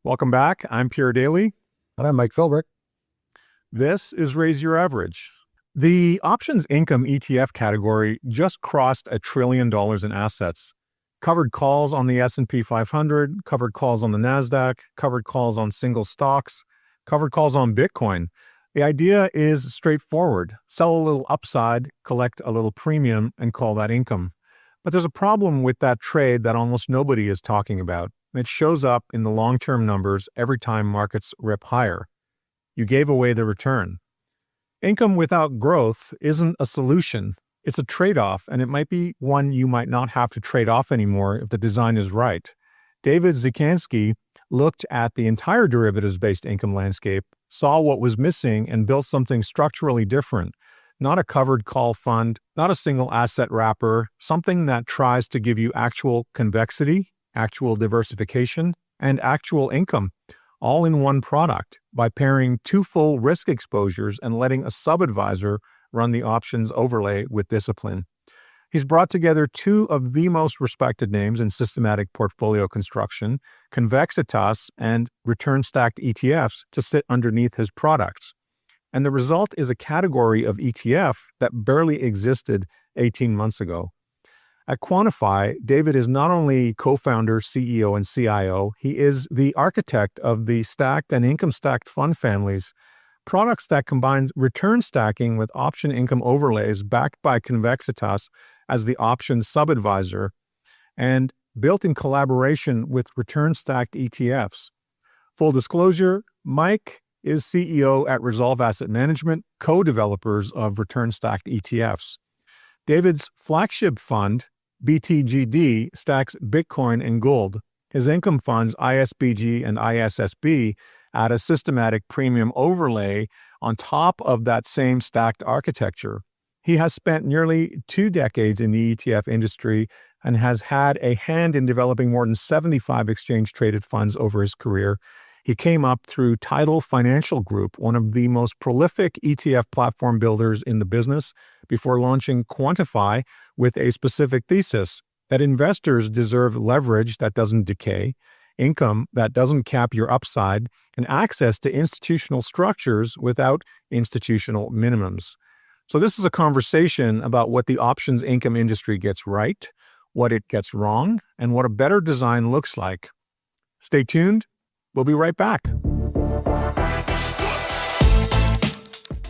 Welcome back. I'm Pierre Daillie. And I'm Mike Philbrick. This is Raise Your Average. The options income ETF category just crossed $1 trillion in assets. Covered calls on the S&P 500, covered calls on the NASDAQ, covered calls on single stocks, covered calls on Bitcoin. The idea is straightforward. Sell a little upside, collect a little premium, and call that income. But there's a problem with that trade that almost nobody is talking about. It shows up in the long-term numbers every time markets rip higher. You gave away the return. Income without growth isn't a solution. It's a trade-off, and it might be one you might not have to trade off anymore if the design is right. David Dziekanski looked at the entire derivatives-based income landscape, saw what was missing, and built something structurally different. Not a covered call fund, not a single asset wrapper, something that tries to give you actual convexity, actual diversification, and actual income, all in one product by pairing two full risk exposures and letting a sub-advisor run the options overlay with discipline. He's brought together two of the most respected names in systematic portfolio construction, Convexitas and return-stacked ETFs, to sit underneath his products. And the result is a category of ETF that barely existed 18 months ago. At Quantify, David is not only co-founder, CEO, and CIO, he is the architect of the stacked and income-stacked fund families, products that combine return stacking with option income overlays backed by Convexitas as the option sub-advisor, and built in collaboration with return-stacked ETFs. Full disclosure, Mike is CEO at Resolve Asset Management, co-developers of return-stacked ETFs. David's flagship fund, BTGD, stacks Bitcoin and gold. His income funds, ISBG and ISSB, add a systematic premium overlay on top of that same stacked architecture. He has spent nearly 2 decades in the ETF industry and has had a hand in developing more than 75 exchange-traded funds over his career. He came up through Tidal Financial Group, one of the most prolific ETF platform builders in the business, before launching Quantify with a specific thesis that investors deserve leverage that doesn't decay, income that doesn't cap your upside, and access to institutional structures without institutional minimums. So this is a conversation about what the options income industry gets right, what it gets wrong, and what a better design looks like. Stay tuned. We'll be right back.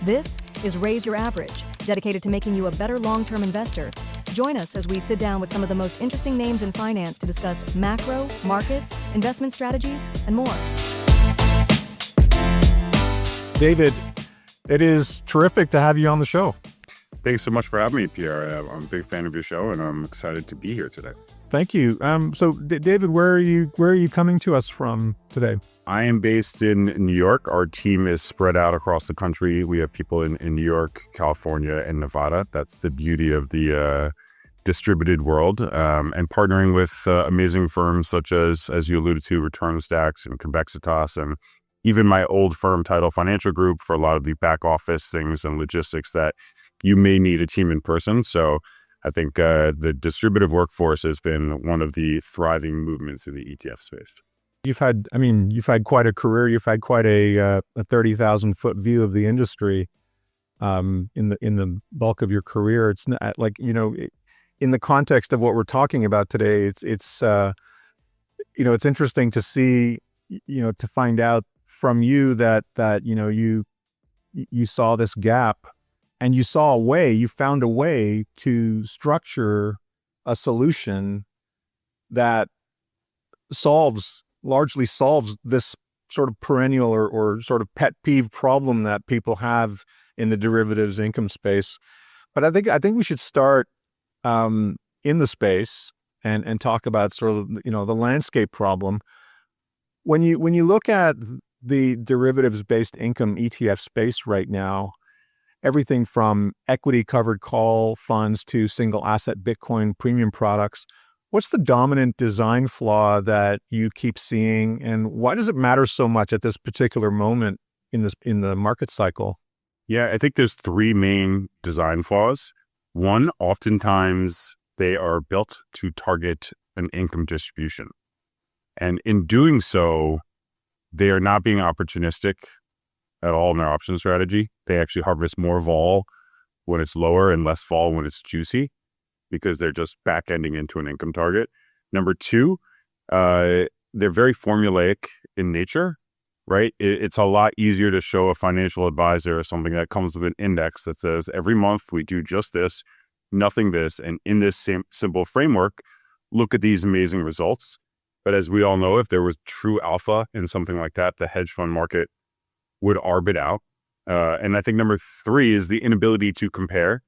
This is Raise Your Average, dedicated to making you a better long-term investor. Join us as we sit down with some of the most interesting names in finance to discuss macro, markets, investment strategies, and more. David, it is terrific to have you on the show. Thanks so much for having me, Pierre. I'm a big fan of your show, and I'm excited to be here today. Thank you. So, David, where are you coming to us from today? I am based in New York. Our team is spread out across the country. We have people in New York, California, and Nevada. That's the beauty of the distributed world. And partnering with amazing firms such as you alluded to, Return Stacks and Convexitas, and even my old firm, Tidal Financial Group, for a lot of the back office things and logistics that you may need a team in person. So I think the distributive workforce has been one of the thriving movements in the ETF space. You've had quite a career. You've had quite a 30,000 foot view of the industry in the bulk of your career. It's not like, in the context of what we're talking about today, it's interesting to see, to find out from you that you saw this gap. And you found a way to structure a solution that largely solves this sort of perennial or sort of pet peeve problem that people have in the derivatives income space. But I think we should start in the space and talk about sort of, the landscape problem. When you look at the derivatives-based income ETF space right now, everything from equity covered call funds to single asset Bitcoin premium products, what's the dominant design flaw that you keep seeing, and why does it matter so much at this particular moment in the market cycle? Yeah, I think there's 3 main design flaws. One, oftentimes they are built to target an income distribution. And in doing so, they are not being opportunistic at all in their option strategy. They actually harvest more vol when it's lower and less vol when it's juicy, because they're just back ending into an income target. Number two, they're very formulaic in nature, right? It's a lot easier to show a financial advisor something that comes with an index that says every month we do just this, nothing this, and in this same simple framework, look at these amazing results. But as we all know, if there was true alpha in something like that, the hedge fund market would arb it out. And I think number three is the inability to compare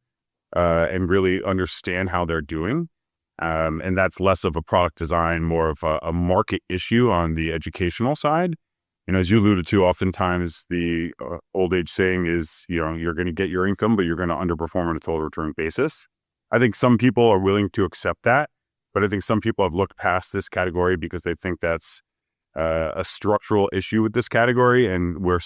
and really understand how they're doing. And that's less of a product design, more of a market issue on the educational side. As you alluded to, oftentimes the old age saying is, you're going to get your income, but you're going to underperform on a total return basis. I think some people are willing to accept that, but I think some people have looked past this category because they think that's a structural issue with this category. And we're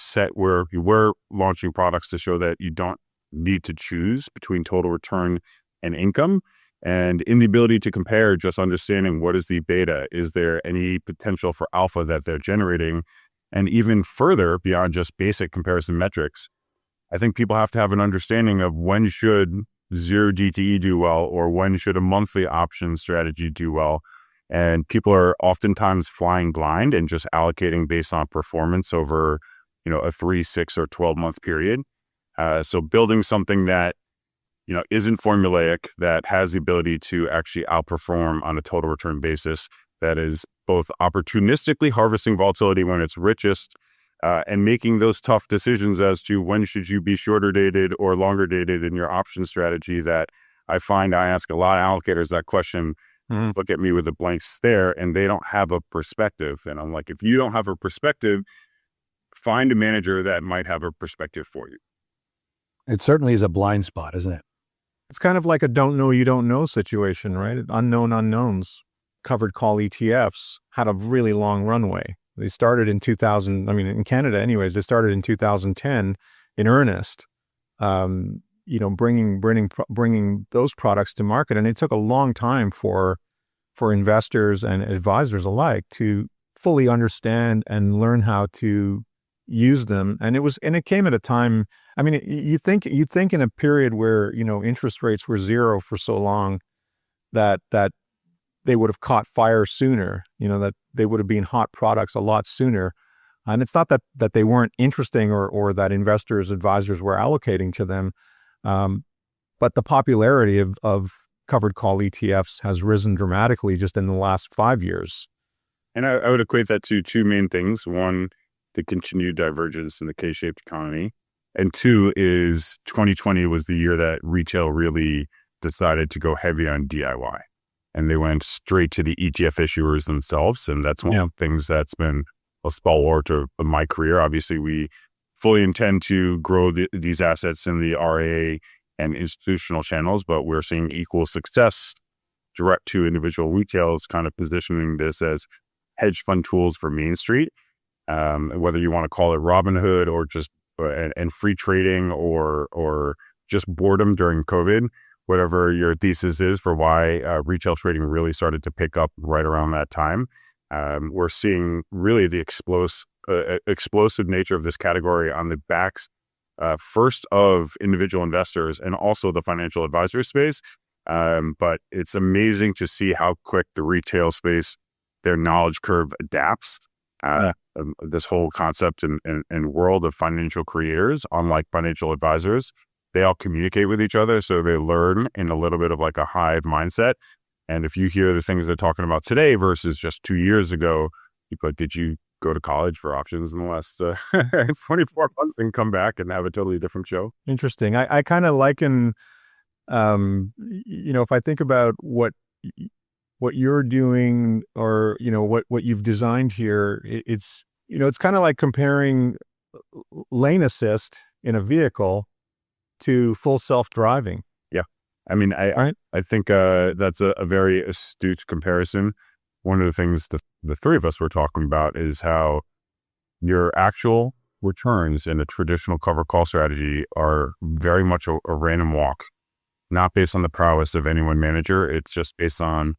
launching products to show that you don't need to choose between total return and income. And in the ability to compare, just understanding what is the beta, is there any potential for alpha that they're generating? And even further beyond just basic comparison metrics, I think people have to have an understanding of when should zero DTE do well, or when should a monthly option strategy do well. And people are oftentimes flying blind and just allocating based on performance over, a 3, 6, or 12-month period. So building something that, isn't formulaic, that has the ability to actually outperform on a total return basis, that is both opportunistically harvesting volatility when it's richest, and making those tough decisions as to when should you be shorter dated or longer dated in your option strategy. That I find I ask a lot of allocators that question, look at me with a blank stare, and they don't have a perspective. And I'm like, if you don't have a perspective, find a manager that might have a perspective for you. It certainly is a blind spot, isn't it? It's kind of like a don't know you don't know situation, right? Unknown unknowns. Covered call ETFs had a really long runway. They started in 2000. In Canada anyways, they started in 2010 in earnest, bringing those products to market. And it took a long time for investors and advisors alike to fully understand and learn how to use them. And it came at a time, you think in a period where, interest rates were zero for so long that they would have caught fire sooner, that they would have been hot products a lot sooner. And it's not that they weren't interesting or that investors, advisors were allocating to them. But the popularity of covered call ETFs has risen dramatically just in the last 5 years. And I would equate that to two main things. One, the continued divergence in the K-shaped economy. And two is 2020 was the year that retail really decided to go heavy on DIY. And they went straight to the ETF issuers themselves. And that's one of the things that's been a stalwart of my career. Obviously, we fully intend to grow these assets in the RIA and institutional channels, but we're seeing equal success direct to individual retails, kind of positioning this as hedge fund tools for Main Street. Whether you want to call it Robinhood or just and free trading or just boredom during COVID, whatever your thesis is for why retail trading really started to pick up right around that time. We're seeing really the explosive nature of this category on the backs, first of individual investors and also the financial advisor space. But it's amazing to see how quick the retail space, their knowledge curve adapts. This whole concept and world of financial creators, unlike financial advisors, they all communicate with each other. So they learn in a little bit of like a hive mindset. And if you hear the things they're talking about today versus just 2 years ago, but did you go to college for options in the last 24 months and come back and have a totally different show? Interesting. I kind of liken, if I think about what you're doing or, what you've designed here, it's kind of like comparing lane assist in a vehicle to full self-driving. Yeah. I think that's a very astute comparison. One of the things the three of us were talking about is how your actual returns in a traditional cover call strategy are very much a random walk, not based on the prowess of any one manager. It's just based on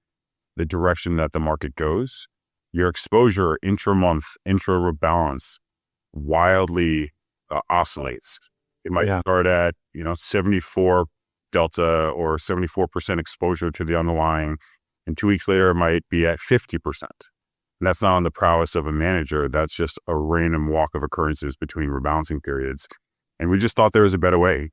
the direction that the market goes. your exposure intra-month, intra-rebalance wildly oscillates. It might start at, 74 delta or 74% exposure to the underlying, and 2 weeks later it might be at 50%. And that's not on the prowess of a manager. That's just a random walk of occurrences between rebalancing periods. And we just thought there was a better way.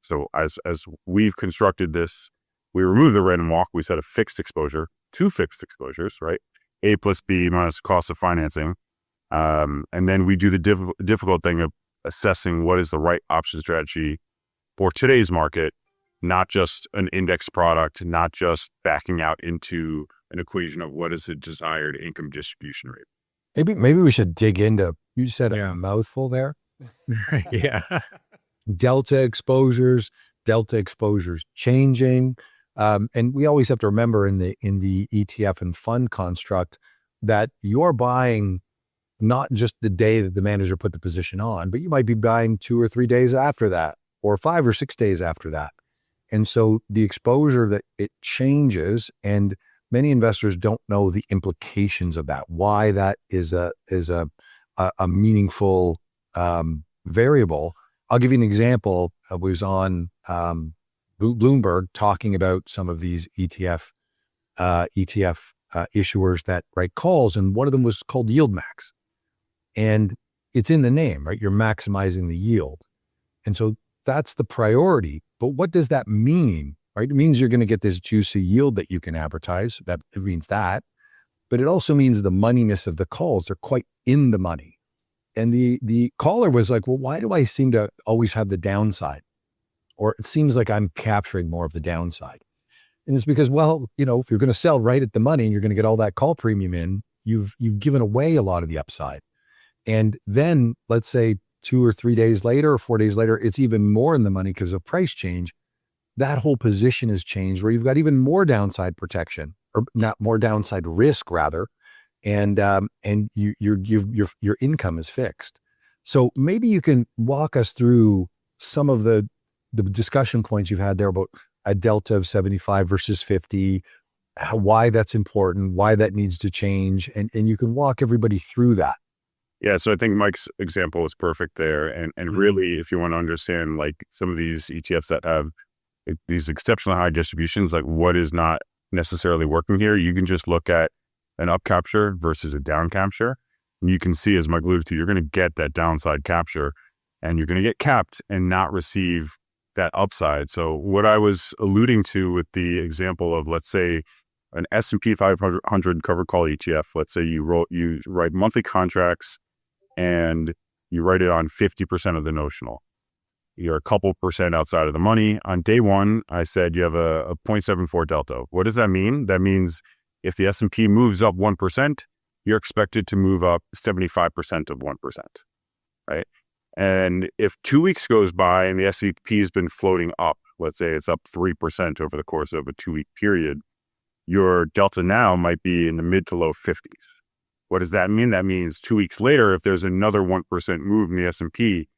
So as we've constructed this, we removed the random walk. We set a fixed exposure, 2 fixed exposures, right? A plus B minus cost of financing. And then we do the difficult thing of assessing what is the right option strategy for today's market, not just an index product, not just backing out into an equation of what is a desired income distribution rate. Maybe we should dig into, you said a mouthful there. Yeah. Delta exposures changing. And we always have to remember in the ETF and fund construct that you're buying not just the day that the manager put the position on, but you might be buying 2 or 3 days after that, or 5 or 6 days after that. And so the exposure that it changes, and many investors don't know the implications of that, why that is a meaningful variable. I'll give you an example. I was on Bloomberg talking about some of these ETF issuers that write calls, and one of them was called yield max. And it's in the name, right? You're maximizing the yield. And so that's the priority. But what does that mean, right? It means you're going to get this juicy yield that you can advertise. That it means that. But it also means the moneyness of the calls. They're quite in the money. And the caller was like, well, why do I seem to always have the downside? Or it seems like I'm capturing more of the downside. And it's because, well, if you're going to sell right at the money and you're going to get all that call premium in, you've given away a lot of the upside. And then let's say 2 or 3 days later or 4 days later, it's even more in the money because of price change. That whole position has changed where you've got even more downside protection, or not more downside risk rather. And your income is fixed. So maybe you can walk us through some of the discussion points you've had there about a delta of 75 versus 50, why that's important, why that needs to change. And you can walk everybody through that. Yeah, so I think Mike's example is perfect there. And really, if you want to understand like some of these ETFs that have these exceptionally high distributions, like what is not necessarily working here, you can just look at an up capture versus a down capture. And you can see, as Mike alluded to, you're going to get that downside capture and you're going to get capped and not receive that upside. So what I was alluding to with the example of, let's say, an S&P 500 covered call ETF, let's say you write monthly contracts and you write it on 50% of the notional. You're a couple percent outside of the money. On day one, I said you have a 0.74 delta. What does that mean? That means if the S&P moves up 1%, you're expected to move up 75% of 1%, right? And if 2 weeks goes by and the S&P has been floating up, let's say it's up 3% over the course of a 2-week period, your delta now might be in the mid to low 50s. What does that mean? That means 2 weeks later, if there's another 1% move in the S&P,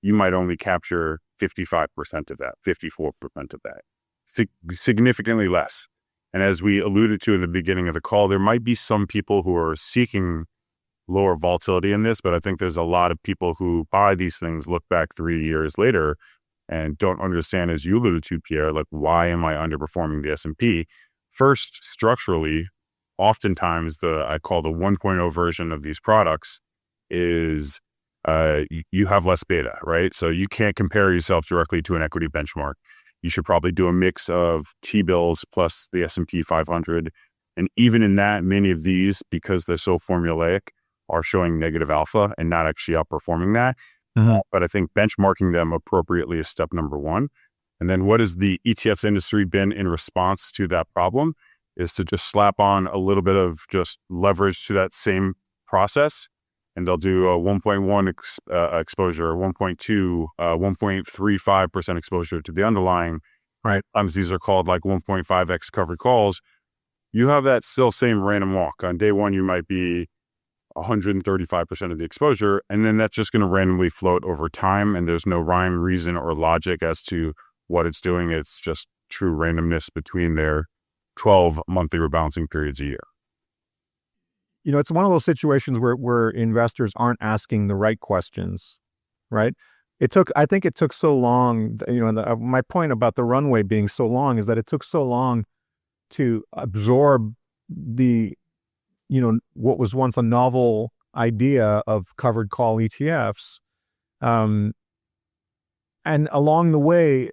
you might only capture 55% of that, 54% of that, significantly less. And as we alluded to in the beginning of the call, there might be some people who are seeking lower volatility in this, but I think there's a lot of people who buy these things, look back 3 years later and don't understand, as you alluded to, Pierre, like, why am I underperforming the S&P? First, structurally, oftentimes I call the 1.0 version of these products is you have less beta, right? So you can't compare yourself directly to an equity benchmark. You should probably do a mix of T-bills plus the S&P 500. And even in that, many of these, because they're so formulaic, are showing negative alpha and not actually outperforming that. But I think benchmarking them appropriately is step number one. And then what has the ETFs industry been in response to that problem is to just slap on a little bit of just leverage to that same process. And they'll do a 1.1 exposure, 1.2, 1.35% exposure to the underlying. Right. Sometimes these are called like 1.5x covered calls. You have that still same random walk. On day one, you might be 135% of the exposure, and then that's just going to randomly float over time. And there's no rhyme, reason, or logic as to what it's doing. It's just true randomness between their 12 monthly rebalancing periods a year. it's one of those situations where investors aren't asking the right questions, right? I think it took so long, my point about the runway being so long is that it took so long to absorb what was once a novel idea of covered call ETFs. And along the way,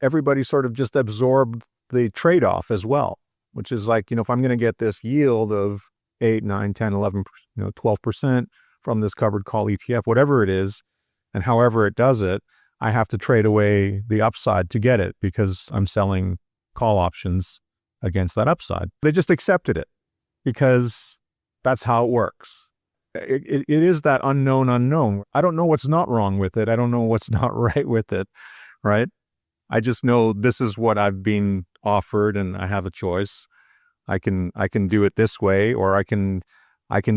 everybody sort of just absorbed the trade-off as well, which is like, if I'm going to get this yield of 8, 9, 10, 11, 12% from this covered call ETF, whatever it is, and however it does it, I have to trade away the upside to get it because I'm selling call options against that upside. They just accepted it because that's how it works. It is that unknown. I don't know what's not wrong with it. I don't know what's not right with it, right? I just know this is what I've been offered and I have a choice. I can do it this way, or I can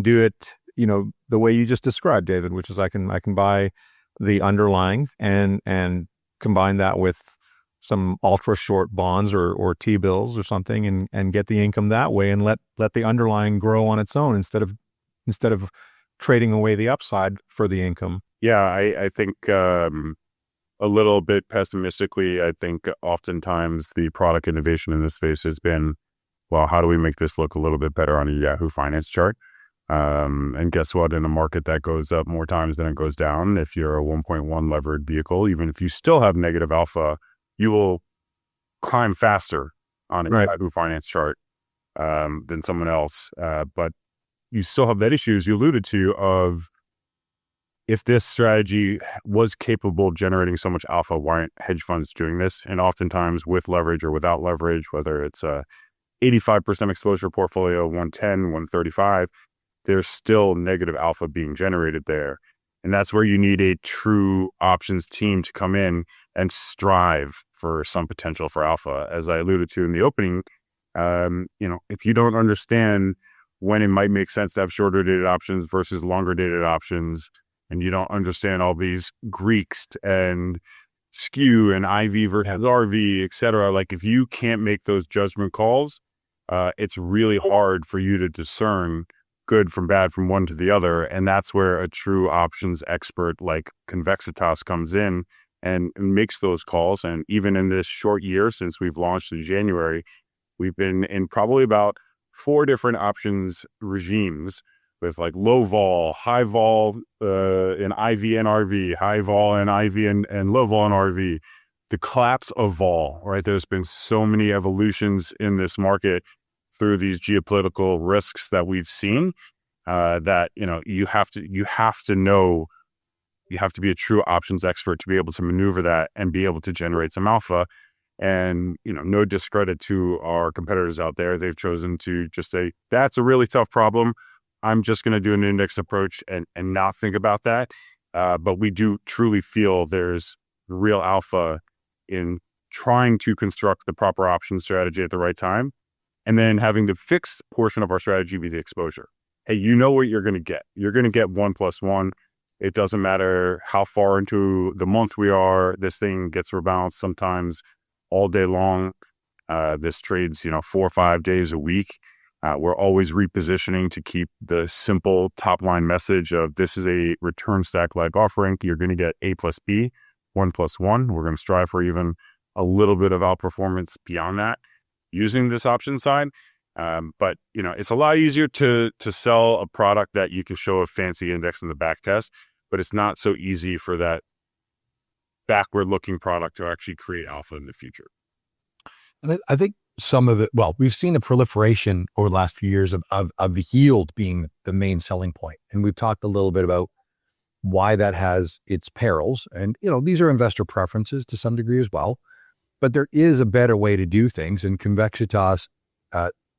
do it, the way you just described, David, which is I can buy the underlying and combine that with some ultra short bonds or T-bills or something and get the income that way and let the underlying grow on its own instead of trading away the upside for the income. Yeah, I think a little bit pessimistically, I think oftentimes the product innovation in this space has been, well, how do we make this look a little bit better on a Yahoo Finance chart? And guess what? In a market that goes up more times than it goes down, if you're a 1.1 levered vehicle, even if you still have negative alpha, you will climb faster on a Yahoo Finance chart than someone else. But you still have that issue, as you alluded to, of if this strategy was capable of generating so much alpha, why aren't hedge funds doing this? And oftentimes with leverage or without leverage, whether it's a 85% exposure portfolio, 110, 135, there's still negative alpha being generated there. And that's where you need a true options team to come in and strive for some potential for alpha. As I alluded to in the opening, if you don't understand when it might make sense to have shorter dated options versus longer dated options, and you don't understand all these Greeks and skew and IV versus RV, et cetera, like if you can't make those judgment calls, it's really hard for you to discern good from bad from one to the other. And that's where a true options expert like Convexitas comes in and makes those calls. And even in this short year since we've launched in January, we've been in probably about 4 different options regimes with like low vol, high vol in IV and RV, high vol and IV and low vol and RV. The collapse of vol, right? There's been so many evolutions in this market through these geopolitical risks that we've seen, that you have to be a true options expert to be able to maneuver that and be able to generate some alpha. And no discredit to our competitors out there. They've chosen to just say, that's a really tough problem. I'm just going to do an index approach and not think about that. But we do truly feel there's real alpha in trying to construct the proper option strategy at the right time, and then having the fixed portion of our strategy be the exposure. Hey, you know what you're going to get. You're going to get 1 + 1. It doesn't matter how far into the month we are. This thing gets rebalanced sometimes all day long. This trades, 4 or 5 days a week. We're always repositioning to keep the simple top line message of this is a return stack like offering. You're going to get A + B, 1 + 1. We're going to strive for even a little bit of outperformance beyond that using this option side. But it's a lot easier to sell a product that you can show a fancy index in the back test, but it's not so easy for that backward looking product to actually create alpha in the future. And I think some of it, we've seen a proliferation over the last few years of the yield being the main selling point. And we've talked a little bit about why that has its perils. And, these are investor preferences to some degree as well, but there is a better way to do things. And Convexitas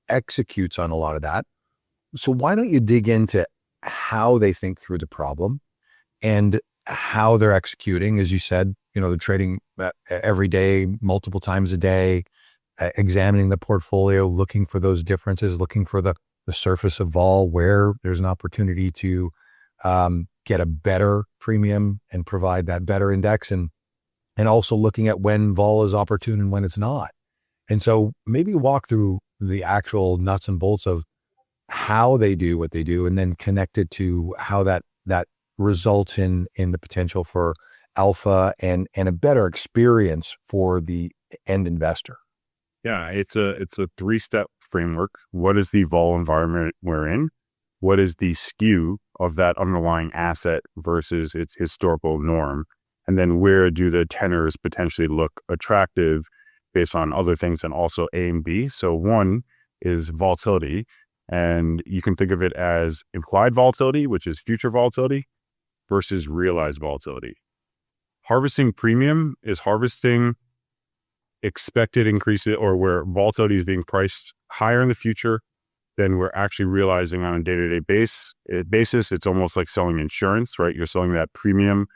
executes on a lot of that. So why don't you dig into how they think through the problem and how they're executing? As you said, they're trading every day, multiple times a day, examining the portfolio, looking for those differences, looking for the surface of vol where there's an opportunity to get a better premium and provide that better index, and also looking at when vol is opportune and when it's not. And so maybe walk through the actual nuts and bolts of how they do what they do, and then connect it to how that results in the potential for alpha and a better experience for the end investor. Yeah, it's a 3-step framework. What is the vol environment we're in? What is the skew of that underlying asset versus its historical norm? And then where do the tenors potentially look attractive based on other things, and also A and B? So one is volatility, and you can think of it as implied volatility, which is future volatility, versus realized volatility. Harvesting premium is harvesting expected increases, or where volatility is being priced higher in the future than we're actually realizing on a day-to-day basis. It's almost like selling insurance, right? You're selling that premium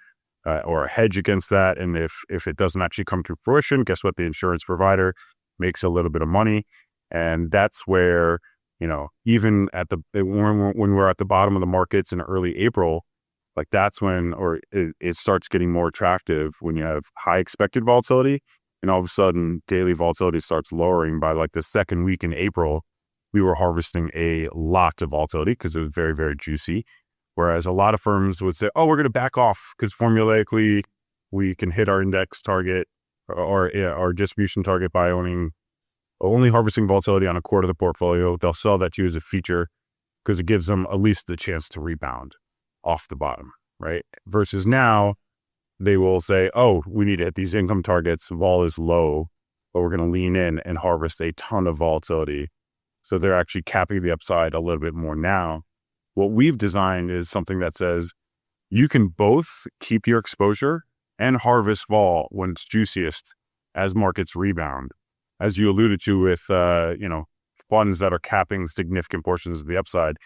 or a hedge against that. And if it doesn't actually come to fruition, guess what? The insurance provider makes a little bit of money. And that's where, even when we're at the bottom of the markets in early April, like that's when, or it starts getting more attractive when you have high expected volatility, and all of a sudden daily volatility starts lowering. By like the second week in April, we were harvesting a lot of volatility because it was very, very juicy. Whereas a lot of firms would say, oh, we're going to back off because formulaically we can hit our index target or our distribution target by only harvesting volatility on a quarter of the portfolio. They'll sell that to you as a feature because it gives them at least the chance to rebound off the bottom, right? Versus now, they will say, oh, we need to hit these income targets. Vol is low, but we're going to lean in and harvest a ton of volatility. So they're actually capping the upside a little bit more now. What we've designed is something that says you can both keep your exposure and harvest vol when it's juiciest as markets rebound. As you alluded to with, funds that are capping significant portions of the upside,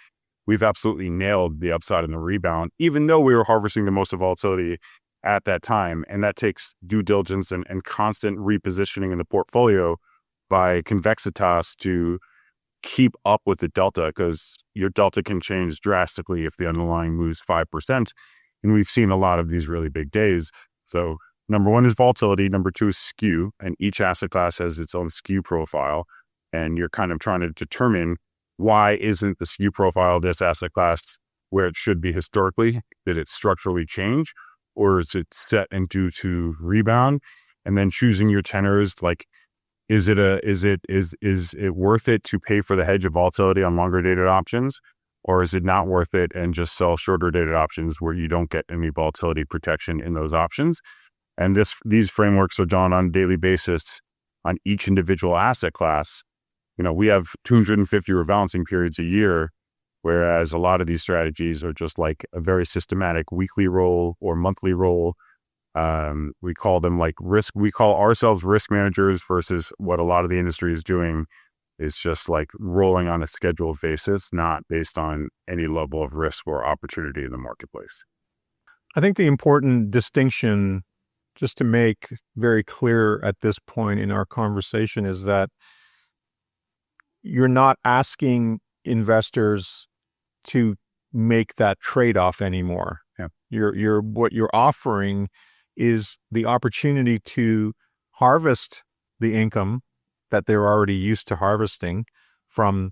we've absolutely nailed the upside and the rebound, even though we were harvesting the most of volatility at that time. And that takes due diligence and constant repositioning in the portfolio by Convexitas to keep up with the delta, because your delta can change drastically if the underlying moves 5%. And we've seen a lot of these really big days. So number one is volatility. Number two is skew. And each asset class has its own skew profile. And you're kind of trying to determine, why isn't the skew profile of this asset class where it should be historically? Did it structurally change, or is it set and due to rebound? And then choosing your tenors, like, is it worth it to pay for the hedge of volatility on longer dated options, or is it not worth it and just sell shorter dated options where you don't get any volatility protection in those options? And these frameworks are done on a daily basis on each individual asset class. We have 250 rebalancing periods a year, whereas a lot of these strategies are just like a very systematic weekly roll or monthly roll. We call them like risk. We call ourselves risk managers, versus what a lot of the industry is doing is just like rolling on a scheduled basis, not based on any level of risk or opportunity in the marketplace. I think the important distinction, just to make very clear at this point in our conversation, is that you're not asking investors to make that trade-off anymore. Yeah. What you're offering is the opportunity to harvest the income that they're already used to harvesting from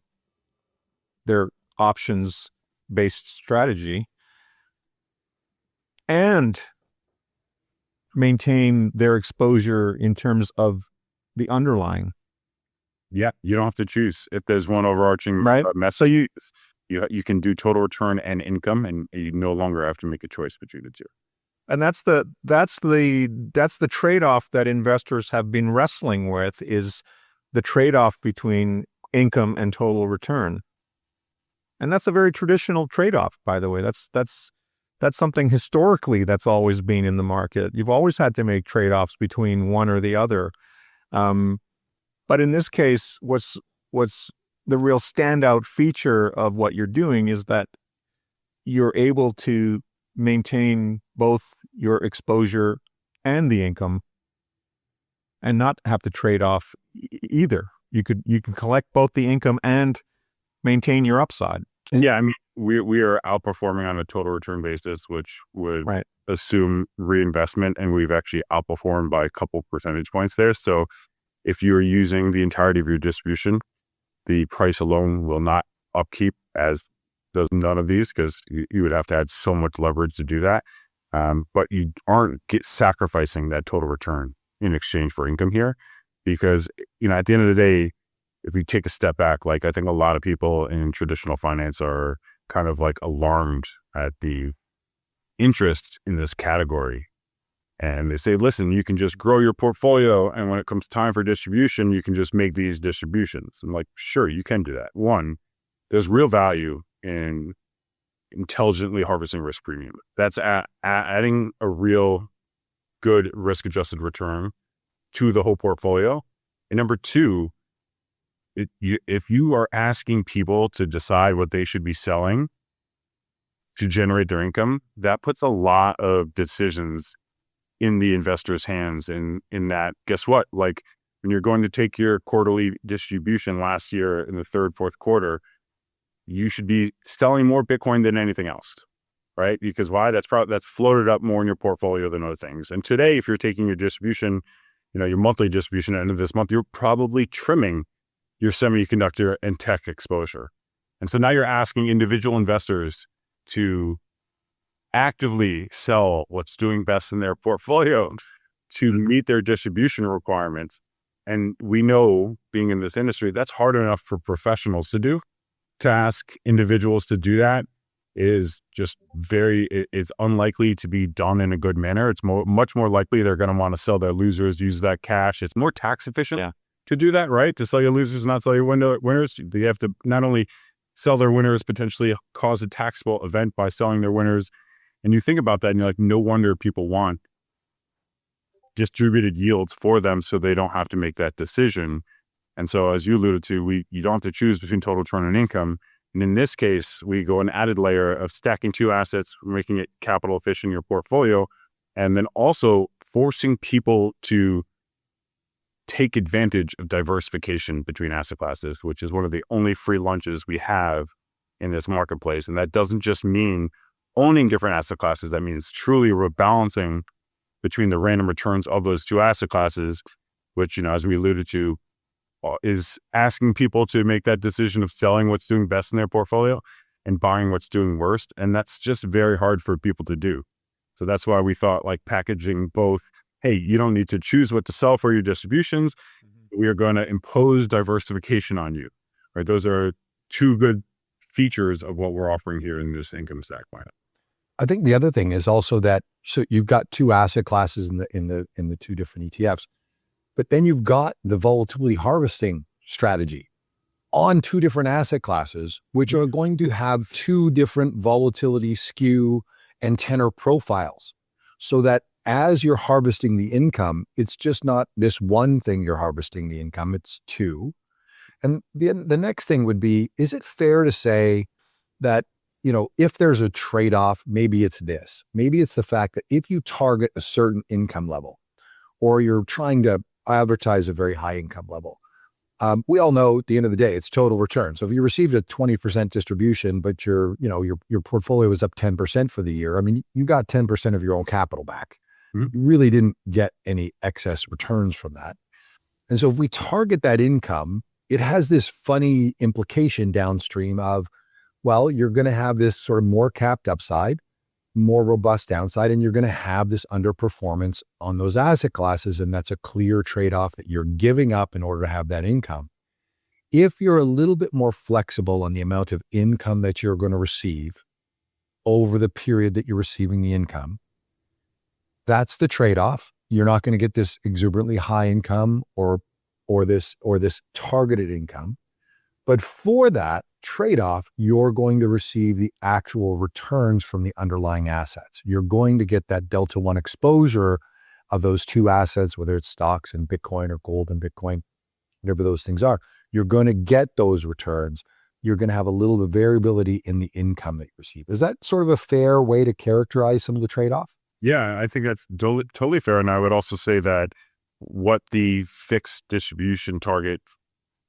their options-based strategy, and maintain their exposure in terms of the underlying. Yeah, you don't have to choose. If there's one overarching message, So you can do total return and income, and you no longer have to make a choice between the two. And that's the trade-off that investors have been wrestling with, is the trade-off between income and total return. And that's a very traditional trade-off, by the way. That's something historically that's always been in the market. You've always had to make trade-offs between one or the other. But in this case, what's the real standout feature of what you're doing is that you're able to maintain both your exposure and the income and not have to trade off either. You can collect both the income and maintain your upside. Yeah, I mean, we are outperforming on a total return basis, which would assume reinvestment, and we've actually outperformed by a couple percentage points there. So if you're using the entirety of your distribution, the price alone will not upkeep as does none of these, because you would have to add so much leverage to do that. But you aren't sacrificing that total return in exchange for income here, because, at the end of the day, if we take a step back, like I think a lot of people in traditional finance are kind of like alarmed at the interest in this category. And they say, listen, you can just grow your portfolio, and when it comes time for distribution, you can just make these distributions. I'm like, sure, you can do that. One, there's real value in intelligently harvesting risk premium. That's adding a real good risk-adjusted return to the whole portfolio. And number two, if you are asking people to decide what they should be selling to generate their income, that puts a lot of decisions in the investor's hands. And in that, guess what? Like when you're going to take your quarterly distribution last year in the third, fourth quarter, you should be selling more Bitcoin than anything else, right? Because why? That's floated up more in your portfolio than other things. And today, if you're taking your distribution, your monthly distribution at the end of this month, you're probably trimming your semiconductor and tech exposure. And so now you're asking individual investors to actively sell what's doing best in their portfolio to meet their distribution requirements. And we know, being in this industry, that's hard enough for professionals to do. To ask individuals to do that is just it's unlikely to be done in a good manner. It's much more likely they're going to want to sell their losers, use that cash. It's more tax efficient to do that, right? To sell your losers, not sell your winners. They have to not only sell their winners, potentially cause a taxable event by selling their winners. And you think about that and you're like, no wonder people want distributed yields for them so they don't have to make that decision. And so, as you alluded to, you don't have to choose between total return and income. And in this case, we go an added layer of stacking two assets, making it capital efficient in your portfolio, and then also forcing people to take advantage of diversification between asset classes, which is one of the only free lunches we have in this marketplace. And that doesn't just mean owning different asset classes. That means truly rebalancing between the random returns of those two asset classes, which, as we alluded to, is asking people to make that decision of selling what's doing best in their portfolio and buying what's doing worst. And that's just very hard for people to do. So that's why we thought like packaging both, hey, you don't need to choose what to sell for your distributions. We are going to impose diversification on you, right? Those are two good features of what we're offering here in this income stack lineup. I think the other thing is also that, so you've got two asset classes in the two different ETFs, but then you've got the volatility harvesting strategy on two different asset classes, which are going to have two different volatility, skew, and tenor profiles. So that as you're harvesting the income, it's just not this one thing you're harvesting the income, it's two. And the next thing would be, is it fair to say that, if there's a trade-off, maybe it's this. Maybe it's the fact that if you target a certain income level, or you're trying to advertise a very high income level, we all know at the end of the day, it's total return. So if you received a 20% distribution, but your portfolio is up 10% for the year, I mean, you got 10% of your own capital back. You really didn't get any excess returns from that. And so if we target that income, it has this funny implication downstream of, well, you're going to have this sort of more capped upside, more robust downside, and you're going to have this underperformance on those asset classes. And that's a clear trade-off that you're giving up in order to have that income. If you're a little bit more flexible on the amount of income that you're going to receive over the period that you're receiving the income, that's the trade-off. You're not going to get this exuberantly high income or this targeted income. But for that trade-off, you're going to receive the actual returns from the underlying assets. You're going to get that Delta 1 exposure of those two assets, whether it's stocks and Bitcoin or gold and Bitcoin, whatever those things are. You're going to get those returns. You're going to have a little bit of variability in the income that you receive. Is that sort of a fair way to characterize some of the trade-off? Yeah, I think that's totally fair. And I would also say that what the fixed distribution target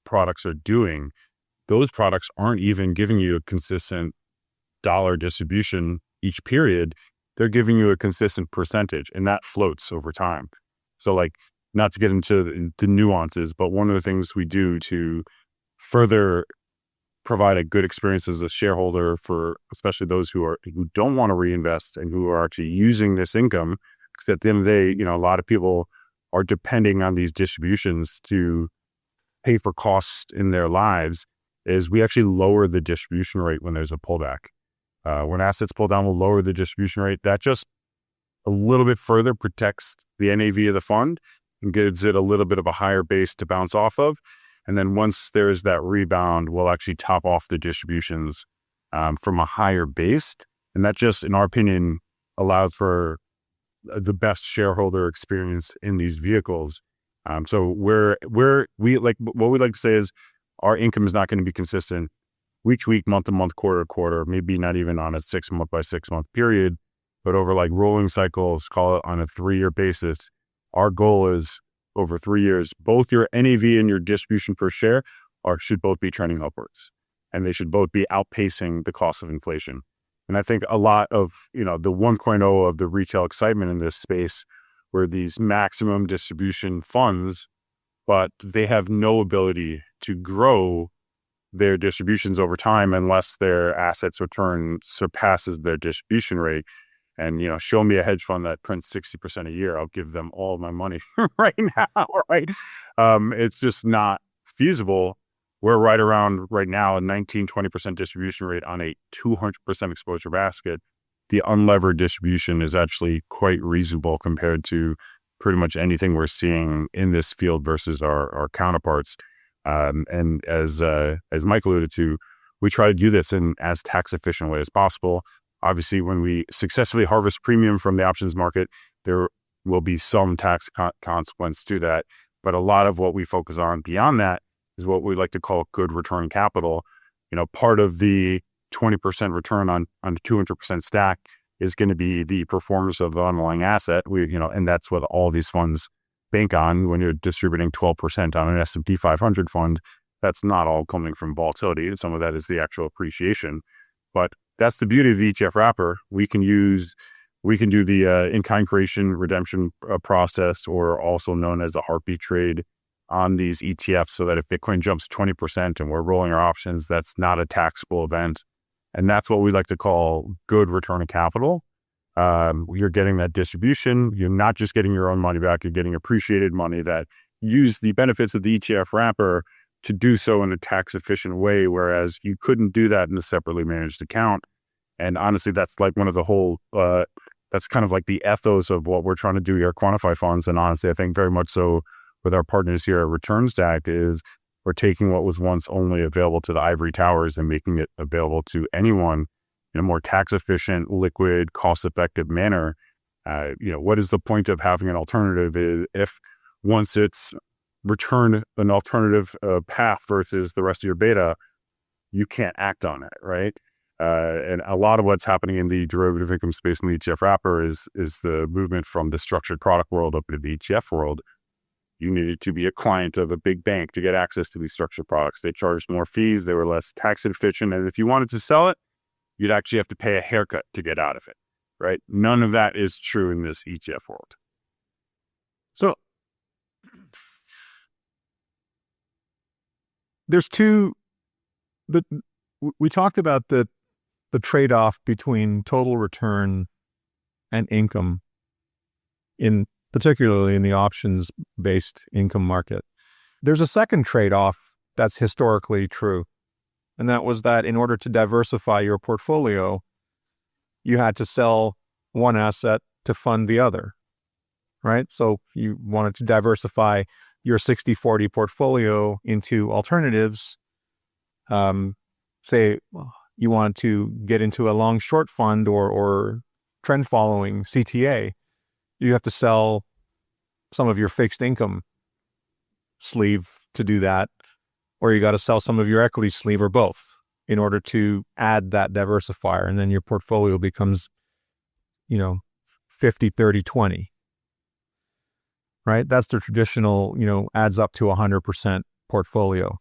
products are doing, those products aren't even giving you a consistent dollar distribution each period. They're giving you a consistent percentage, and that floats over time. So like, not to get into the nuances, but one of the things we do to further provide a good experience as a shareholder for especially those who don't want to reinvest and who are actually using this income. Because at the end of the day, a lot of people are depending on these distributions to pay for costs in their lives. Is we actually lower the distribution rate when there's a pullback. When assets pull down, we'll lower the distribution rate. That just a little bit further protects the NAV of the fund and gives it a little bit of a higher base to bounce off of. And then once there's that rebound, we'll actually top off the distributions from a higher base. And that just, in our opinion, allows for the best shareholder experience in these vehicles. So we like what we like to say is our income is not going to be consistent week to week, month to month, quarter to quarter, maybe not even on a 6 month by 6 month period, but over like rolling cycles, call it on a 3-year basis. Our goal is over 3 years, both your NAV and your distribution per share should both be trending upwards, and they should both be outpacing the cost of inflation. And I think a lot of, the 1.0 of the retail excitement in this space were these maximum distribution funds, but they have no ability to grow their distributions over time unless their assets return surpasses their distribution rate. And, show me a hedge fund that prints 60% a year, I'll give them all my money right now, right? It's just not feasible. We're right around right now a 19-20% distribution rate on a 200% exposure basket. The unlevered distribution is actually quite reasonable compared to pretty much anything we're seeing in this field versus our counterparts. And as Mike alluded to, we try to do this in as tax efficient way as possible. Obviously, when we successfully harvest premium from the options market, there will be some tax consequence to that. But a lot of what we focus on beyond that is what we like to call good return capital. Part of the 20% return on a 200% stack is going to be the performance of the underlying asset. And that's what all these funds bank on. When you're distributing 12% on an S&P 500 fund, that's not all coming from volatility. Some of that is the actual appreciation. But that's the beauty of the ETF wrapper. We can do the in-kind creation redemption process, or also known as the heartbeat trade, on these ETFs, so that if Bitcoin jumps 20% and we're rolling our options, that's not a taxable event. And that's what we like to call good return of capital. You're getting that distribution. You're not just getting your own money back, you're getting appreciated money that use the benefits of the ETF wrapper to do so in a tax efficient way, whereas you couldn't do that in a separately managed account. And honestly, that's like one of the whole, that's kind of like the ethos of what we're trying to do here at Quantify Funds. And honestly, I think very much so with our partners here at Return Stack is we're taking what was once only available to the ivory towers and making it available to anyone in a more tax efficient, liquid, cost effective manner. What is the point of having an alternative if once it's returned an alternative path versus the rest of your beta, you can't act on it, right? And a lot of what's happening in the derivative income space in the ETF wrapper is the movement from the structured product world up into the ETF world. You needed to be a client of a big bank to get access to these structured products. They charged more fees, they were less tax efficient, and if you wanted to sell it, you'd actually have to pay a haircut to get out of it, right? None of that is true in this ETF world. So there's we talked about the trade-off between total return and income, particularly in the options-based income market. There's a second trade-off that's historically true, and that was that in order to diversify your portfolio, you had to sell one asset to fund the other, right? So if you wanted to diversify your 60-40 portfolio into alternatives, say you want to get into a long short fund or trend following CTA, you have to sell some of your fixed income sleeve to do that, or you got to sell some of your equity sleeve, or both, in order to add that diversifier. And then your portfolio becomes, 50, 30, 20, right? That's the traditional, adds up to 100% portfolio.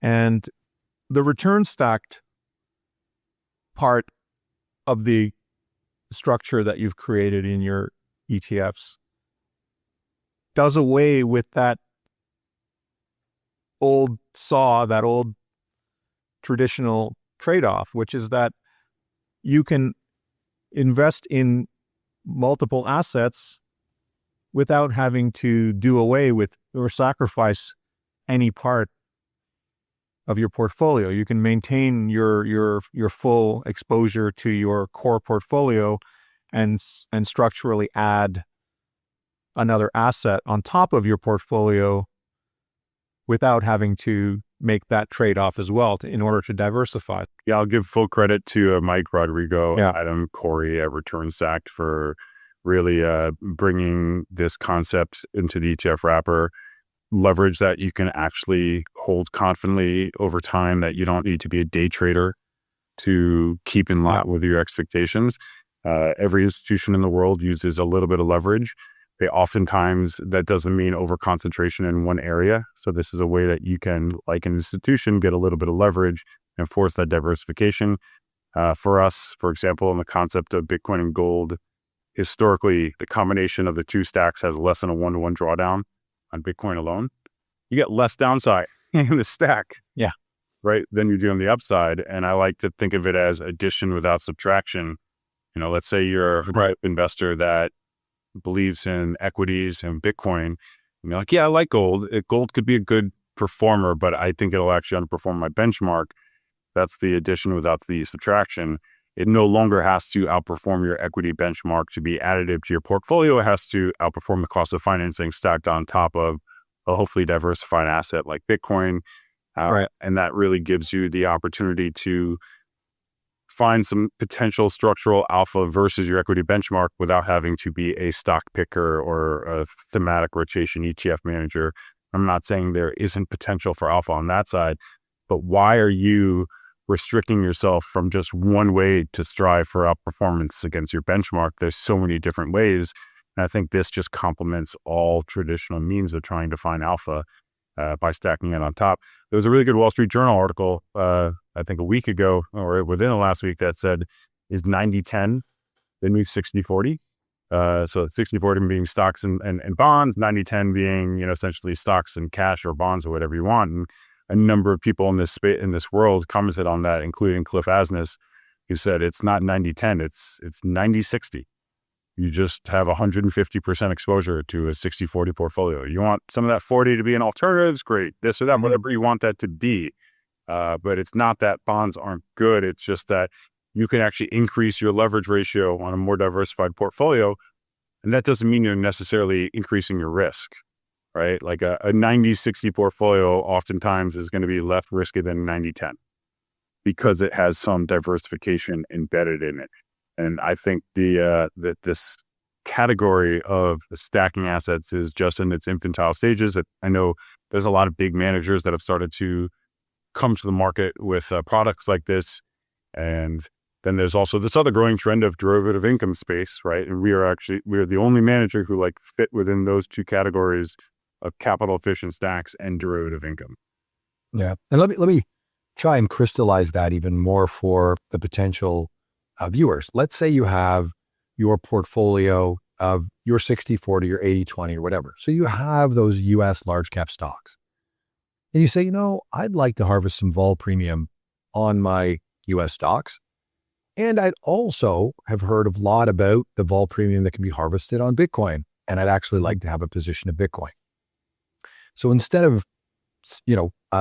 And the return stacked part of the structure that you've created in your ETFs does away with that old saw, that old traditional trade-off, which is that you can invest in multiple assets without having to do away with or sacrifice any part of your portfolio. You can maintain your full exposure to your core portfolio and structurally add another asset on top of your portfolio without having to make that trade-off as well in order to diversify. Yeah, I'll give full credit to Mike, Rodrigo, Yeah. Adam, Corey at Return Stacked for really bringing this concept into the ETF wrapper. Leverage that you can actually hold confidently over time, that you don't need to be a day trader to keep in line with your expectations. Every institution in the world uses a little bit of leverage. They oftentimes, that doesn't mean over concentration in one area. So this is a way that you can, like an institution, get a little bit of leverage and force that diversification. For us, for example, in the concept of Bitcoin and gold, historically, the combination of the two stacks has less than a 1-to-1 drawdown on Bitcoin alone. You get less downside in the stack, right, than you do on the upside. And I like to think of it as addition without subtraction. You know, let's say you're an investor that believes in equities and Bitcoin, and you're like, yeah, I like gold. Gold could be a good performer, but I think it'll actually underperform my benchmark. That's the addition without the subtraction. It no longer has to outperform your equity benchmark to be additive to your portfolio. It has to outperform the cost of financing stacked on top of a hopefully diversified asset like Bitcoin. And that really gives you the opportunity to find some potential structural alpha versus your equity benchmark without having to be a stock picker or a thematic rotation ETF manager. I'm not saying there isn't potential for alpha on that side, but why are you restricting yourself from just one way to strive for outperformance against your benchmark? There's so many different ways. And I think this just complements all traditional means of trying to find alpha by stacking it on top. There was a really good Wall Street Journal article, I think a week ago or within the last week, that said, is 90-10 the new 60-40? So 60-40 being stocks and bonds, 90-10 being, essentially stocks and cash or bonds or whatever you want. And a number of people in this world commented on that, including Cliff Asness, who said it's not 90-10, it's 90-60. You just have 150% exposure to a 60-40 portfolio. You want some of that 40 to be in alternatives, great, this or that, whatever you want that to be. But it's not that bonds aren't good. It's just that you can actually increase your leverage ratio on a more diversified portfolio. And that doesn't mean you're necessarily increasing your risk, right? Like a 90-60 portfolio oftentimes is going to be less risky than 90-10 because it has some diversification embedded in it. And I think that this category of stacking assets is just in its infantile stages. I know there's a lot of big managers that have started to come to the market with products like this. And then there's also this other growing trend of derivative income space, right? And we are the only manager who fit within those two categories of capital efficient stacks and derivative income. Yeah. And let me try and crystallize that even more for the potential viewers. Let's say you have your portfolio of your 60-40 or 80-20 or whatever. So you have those US large cap stocks. And you say, I'd like to harvest some vol premium on my US stocks. And I'd also have heard a lot about the vol premium that can be harvested on Bitcoin. And I'd actually like to have a position of Bitcoin. So instead of,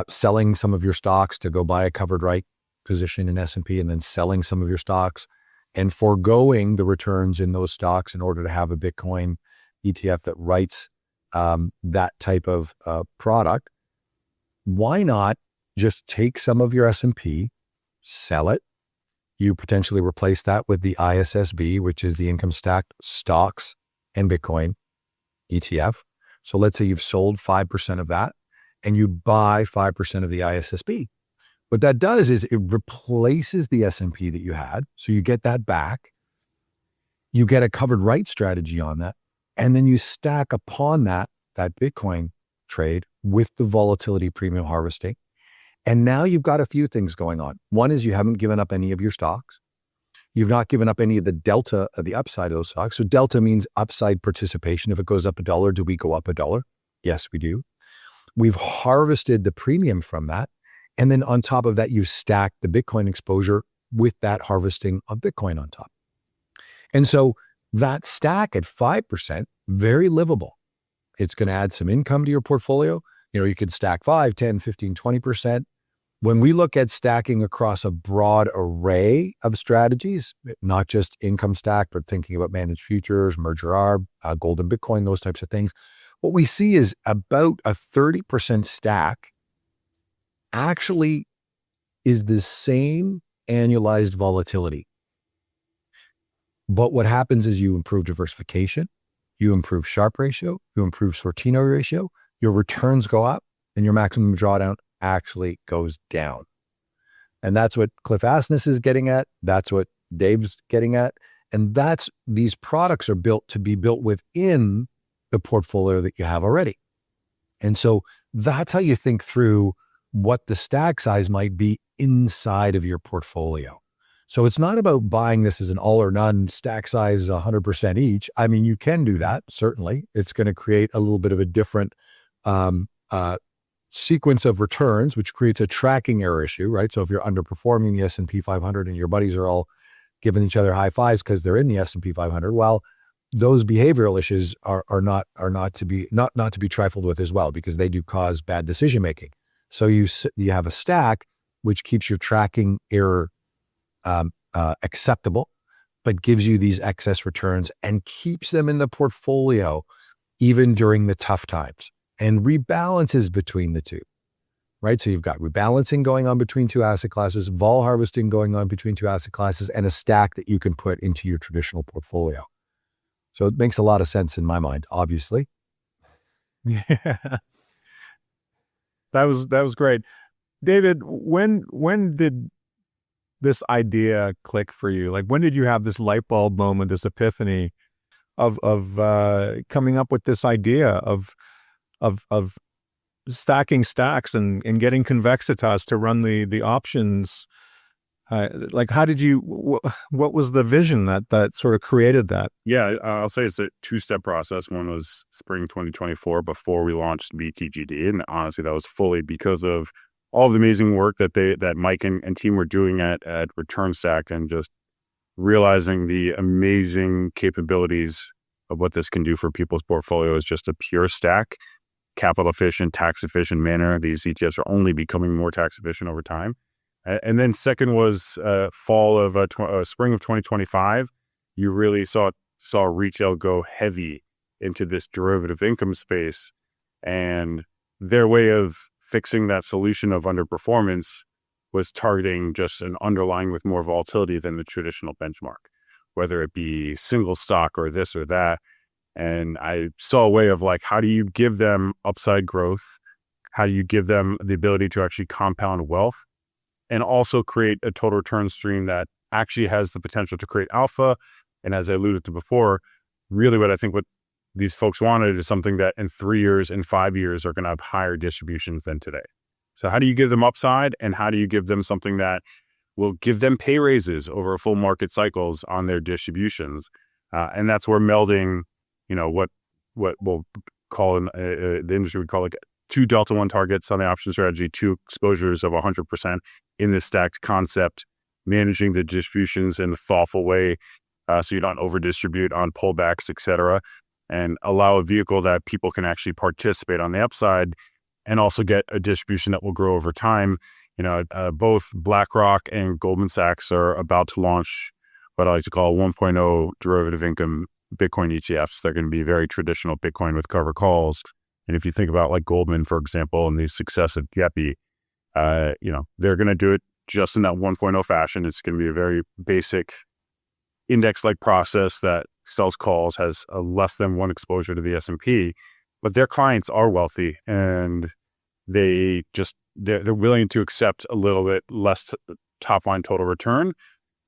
selling some of your stocks to go buy a covered right position in S&P and then selling some of your stocks and foregoing the returns in those stocks in order to have a Bitcoin ETF that writes that type of product, why not just take some of your S&P, sell it? You potentially replace that with the ISSB, which is the income stacked stocks and Bitcoin ETF. So let's say you've sold 5% of that and you buy 5% of the ISSB. What that does is it replaces the S&P that you had. So you get that back. You get a covered right strategy on that. And then you stack upon that Bitcoin trade with the volatility premium harvesting. And now you've got a few things going on. One is you haven't given up any of your stocks. You've not given up any of the delta of the upside of those stocks. So delta means upside participation. If it goes up $1, do we go up $1? Yes, we do. We've harvested the premium from that. And then on top of that, you stack the Bitcoin exposure with that harvesting of Bitcoin on top. And so that stack at 5%, very livable. It's going to add some income to your portfolio. You could stack 5, 10, 15, 20%. When we look at stacking across a broad array of strategies, not just income stack, but thinking about managed futures, merger arb, gold and Bitcoin, those types of things, what we see is about a 30% stack actually is the same annualized volatility. But what happens is you improve diversification, you improve Sharpe ratio, you improve Sortino ratio, your returns go up, and your maximum drawdown actually goes down. And that's what Cliff Asness is getting at. That's what Dave's getting at. And these products are built to be built within the portfolio that you have already. And so that's how you think through what the stack size might be inside of your portfolio. So it's not about buying this as an all or none stack size 100% each. I mean, you can do that, certainly. It's going to create a little bit of a different sequence of returns, which creates a tracking error issue, right? So if you're underperforming the S&P 500 and your buddies are all giving each other high fives because they're in the S&P 500, well, those behavioral issues are not to be trifled with as well, because they do cause bad decision making. So you have a stack which keeps your tracking error acceptable, but gives you these excess returns and keeps them in the portfolio even during the tough times, and rebalances between the two, right? So you've got rebalancing going on between two asset classes, vol harvesting going on between two asset classes, and a stack that you can put into your traditional portfolio. So it makes a lot of sense in my mind, obviously. Yeah. That was great. David, when did this idea click for you? Like, when did you have this light bulb moment, this epiphany of coming up with this idea of stacking stacks and getting Convexitas to run the options? Like, how did you, what was the vision that sort of created that? Yeah, I'll say it's a two-step process. One was spring 2024 before we launched BTGD. And honestly, that was fully because of all the amazing work that Mike and team were doing at Return Stack, and just realizing the amazing capabilities of what this can do for people's portfolios. Just a pure stack, capital efficient, tax efficient manner. These ETFs are only becoming more tax efficient over time. And then second was spring of 2025. You really saw retail go heavy into this derivative income space, and their way of fixing that solution of underperformance was targeting just an underlying with more volatility than the traditional benchmark, whether it be single stock or this or that. And I saw a way of like, how do you give them upside growth? How do you give them the ability to actually compound wealth, and also create a total return stream that actually has the potential to create alpha? And as I alluded to before, really what these folks wanted is something that in 3 years and 5 years are going to have higher distributions than today. So how do you give them upside, and how do you give them something that will give them pay raises over full market cycles on their distributions? And that's where melding, what we'll call in the industry would call like 2 delta 1 targets on the option strategy, 2 exposures of 100% in this stacked concept, managing the distributions in a thoughtful way, so you don't over distribute on pullbacks, et cetera, and allow a vehicle that people can actually participate on the upside and also get a distribution that will grow over time. Both BlackRock and Goldman Sachs are about to launch what I like to call 1.0 derivative income Bitcoin ETFs. They're going to be very traditional Bitcoin with cover calls. And if you think about like Goldman, for example, and the success of GEPI, they're going to do it just in that 1.0 fashion. It's going to be a very basic index-like process that sells calls, has a less than 1 exposure to the S&P, but their clients are wealthy, and they're willing to accept a little bit less top line total return.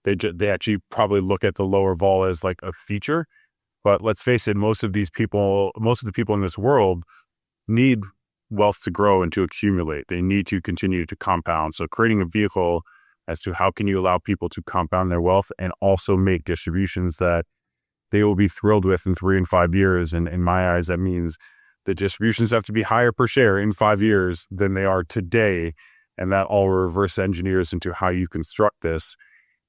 They actually probably look at the lower vol as like a feature, but let's face it, most of the people in this world need wealth to grow and to accumulate. They need to continue to compound. So creating a vehicle as to how can you allow people to compound their wealth and also make distributions that they will be thrilled with in 3 and 5 years. And in my eyes, that means the distributions have to be higher per share in 5 years than they are today, And that all reverse engineers into how you construct this.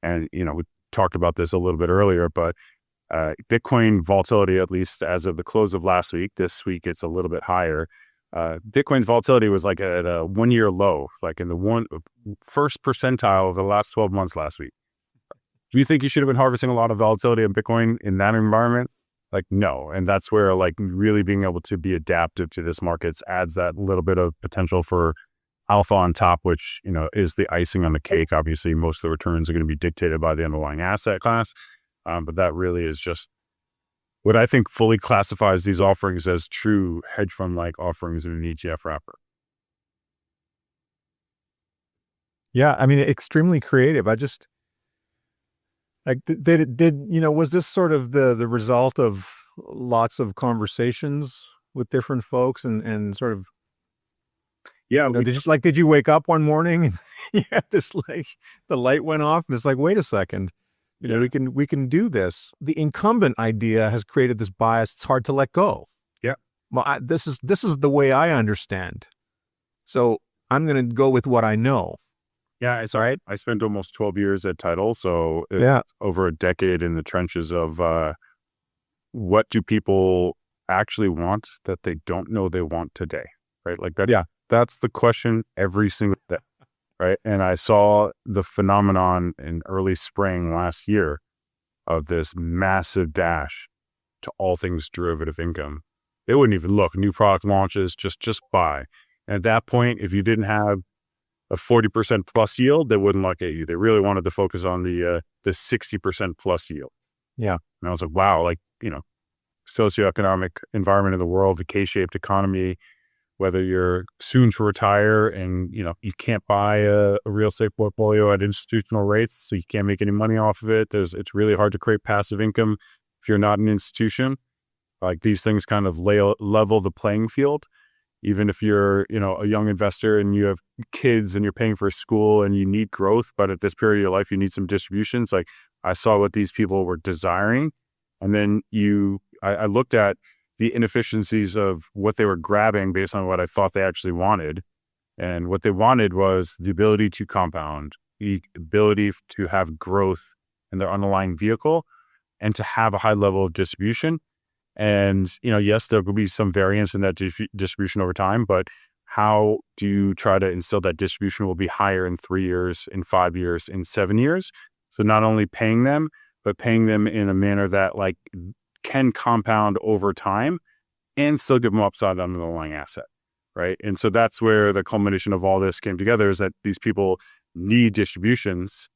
And, we talked about this a little bit earlier, but Bitcoin volatility, at least as of the close of last week, this week it's a little bit higher. Bitcoin's volatility was like at a 1 year low, like in the first percentile of the last 12 months last week. Do you think you should have been harvesting a lot of volatility in Bitcoin in that environment? Like, no. And that's where like really being able to be adaptive to this markets adds that little bit of potential for alpha on top, which, is the icing on the cake. Obviously, most of the returns are going to be dictated by the underlying asset class. But that really is just what I think fully classifies these offerings as true hedge fund-like offerings in an ETF wrapper. Yeah, I mean, extremely creative. I just, like, was this sort of the result of lots of conversations with different folks and sort of, yeah, did you wake up one morning and you had this, like, the light went off and it's like, wait a second, we can do this. The incumbent idea has created this bias. It's hard to let go. Yeah. Well, this is the way I understand. So I'm going to go with what I know. Yeah, I spent almost 12 years at Tidal, so over a decade in the trenches of what do people actually want that they don't know they want today, right? Like that. Yeah, that's the question every single day, right? And I saw the phenomenon in early spring last year of this massive dash to all things derivative income. They wouldn't even look. New product launches, just buy. And at that point, if you didn't have a 40% plus yield, they wouldn't look at you. They really wanted to focus on the 60% plus yield. Yeah. And I was like, wow, like, socioeconomic environment in the world, the K-shaped economy, whether you're soon to retire and, you can't buy a real estate portfolio at institutional rates, so you can't make any money off of it. It's really hard to create passive income if you're not an institution. Like, these things kind of level the playing field. Even if you're, a young investor and you have kids and you're paying for school and you need growth, but at this period of your life, you need some distributions. Like, I saw what these people were desiring. And then I looked at the inefficiencies of what they were grabbing based on what I thought they actually wanted. And what they wanted was the ability to compound, the ability to have growth in their underlying vehicle, and to have a high level of distribution. And, yes, there will be some variance in that distribution over time, but how do you try to instill that distribution will be higher in 3 years, in 5 years, in 7 years? So not only paying them, but paying them in a manner that like can compound over time and still give them upside on the underlying asset, right? And so that's where the culmination of all this came together, is that these people need distributions,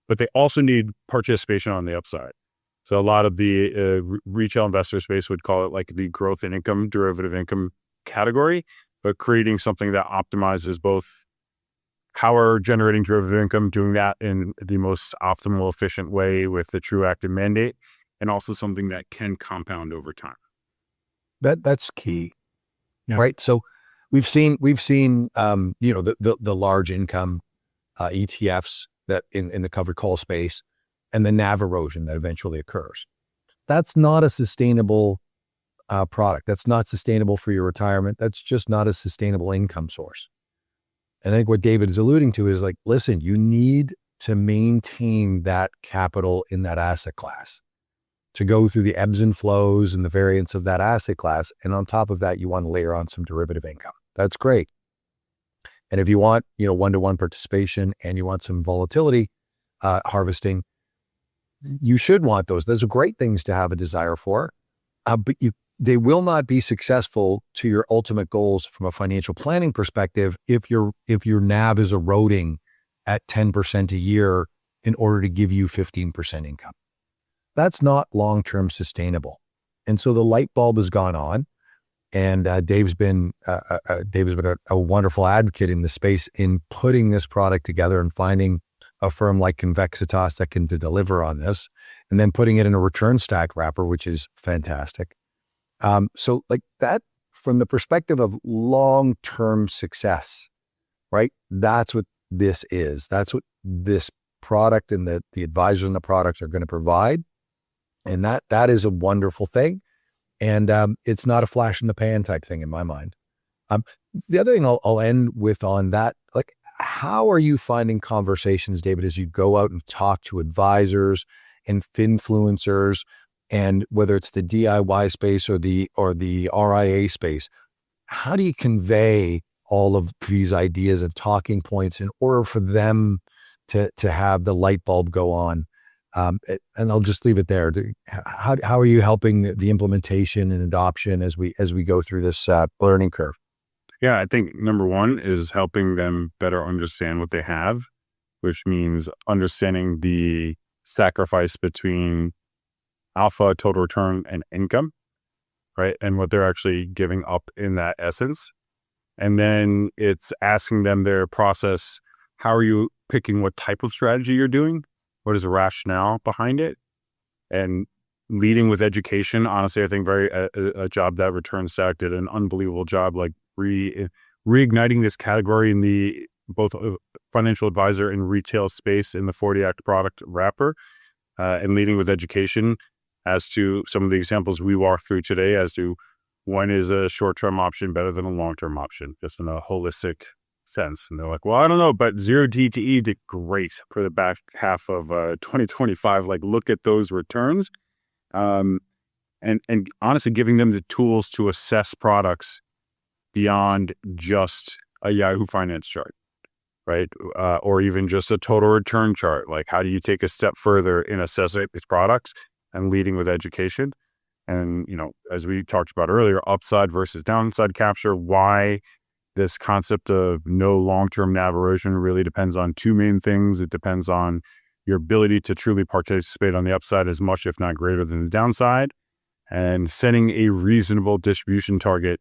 but they also need participation on the upside. So a lot of the retail investor space would call it like the growth in income, derivative income category, but creating something that optimizes both power generating derivative income, doing that in the most optimal, efficient way with the true active mandate, and also something that can compound over time. That's key, right? So we've seen the large income ETFs that in the covered call space, and the NAV erosion that eventually occurs. That's not a sustainable product. That's not sustainable for your retirement. That's just not a sustainable income source. And I think what David is alluding to is like, listen, you need to maintain that capital in that asset class to go through the ebbs and flows and the variance of that asset class. And on top of that, you want to layer on some derivative income. That's great. And if you want, one-to-one participation and you want some volatility harvesting, you should want those. Those are great things to have a desire for, but they will not be successful to your ultimate goals from a financial planning perspective if your NAV is eroding at 10% a year in order to give you 15% income. That's not long-term sustainable. And so the light bulb has gone on, and Dave's been a wonderful advocate in the space in putting this product together and finding a firm like Convexitas that can deliver on this, and then putting it in a return stack wrapper, which is fantastic. So like that, from the perspective of long-term success, right? That's what this is. That's what this product and the advisors in the product are going to provide. And that is a wonderful thing. And it's not a flash in the pan type thing in my mind. The other thing I'll end with on that, like, How are you finding conversations, David, as you go out and talk to advisors and finfluencers, and whether it's the DIY space or the RIA space? How do you convey all of these ideas and talking points in order for them to have the light bulb go on? And I'll just leave it there. How are you helping the implementation and adoption as we go through this learning curve? Yeah, I think number one is helping them better understand what they have, which means understanding the sacrifice between alpha, total return, and income, right? And what they're actually giving up in that essence. And then it's asking them their process. How are you picking what type of strategy you're doing? What is the rationale behind it? And leading with education. Honestly, I think a job that Return Stack did an unbelievable job, like reigniting this category in the both financial advisor and retail space in the 40 Act product wrapper, and leading with education as to some of the examples we walk through today as to when is a short-term option better than a long-term option, just in a holistic sense. And they're like, well, I don't know, but 0DTE did great for the back half of 2025. Like, look at those returns. And honestly, giving them the tools to assess products beyond just a Yahoo Finance chart, right? Or even just a total return chart. Like, how do you take a step further in assessing these products and leading with education? And, as we talked about earlier, upside versus downside capture, why this concept of no long-term NAV erosion really depends on two main things. It depends on your ability to truly participate on the upside as much, if not greater than the downside, and setting a reasonable distribution target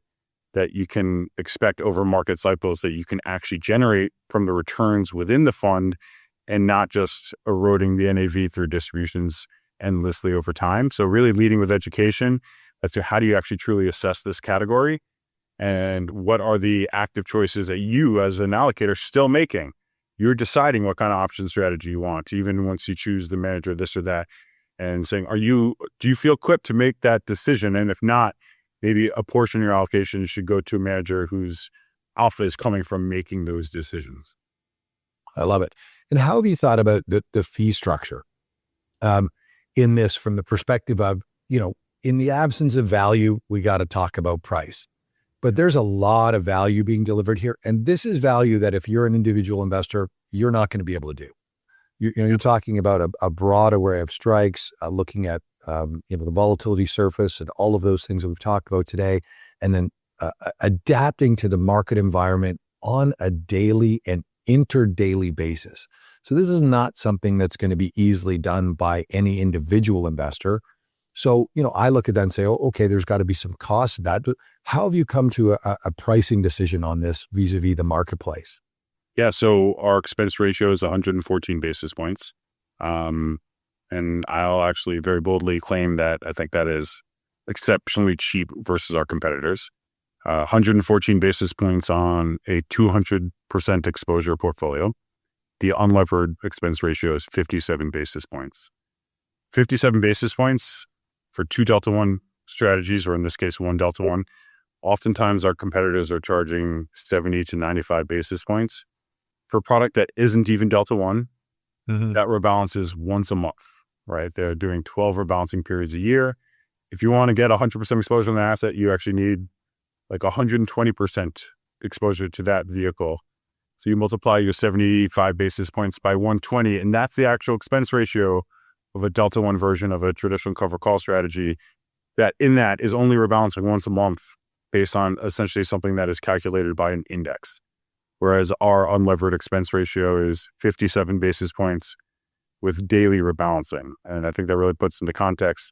that you can expect over market cycles that you can actually generate from the returns within the fund and not just eroding the NAV through distributions endlessly over time. So really leading with education as to how do you actually truly assess this category and what are the active choices that you as an allocator still making. You're deciding what kind of option strategy you want, even once you choose the manager, this or that, and saying, do you feel equipped to make that decision? And if not, maybe a portion of your allocation should go to a manager whose alpha is coming from making those decisions. I love it. And how have you thought about the fee structure in this from the perspective of, in the absence of value, we got to talk about price. But there's a lot of value being delivered here. And this is value that if you're an individual investor, you're not going to be able to do. You're talking about a broad array of strikes, looking at the volatility surface and all of those things that we've talked about today, and then adapting to the market environment on a daily and interdaily basis. So this is not something that's going to be easily done by any individual investor. So, I look at that and say, oh, okay, there's got to be some cost to that. But how have you come to a pricing decision on this vis-a-vis the marketplace? Yeah, so our expense ratio is 114 basis points. And I'll actually very boldly claim that I think that is exceptionally cheap versus our competitors. 114 basis points on a 200% exposure portfolio. The unlevered expense ratio is 57 basis points. 57 basis points for 2 Delta 1 strategies, or in this case, 1 Delta 1. Oftentimes our competitors are charging 70 to 95 basis points for a product that isn't even Delta 1. Mm-hmm. That rebalances once a month, right? They're doing 12 rebalancing periods a year. If you want to get 100% exposure on the asset, you actually need like 120% exposure to that vehicle. So you multiply your 75 basis points by 120, and that's the actual expense ratio of a Delta 1 version of a traditional cover call strategy that is only rebalancing once a month based on essentially something that is calculated by an index. Whereas our unlevered expense ratio is 57 basis points with daily rebalancing. And I think that really puts into context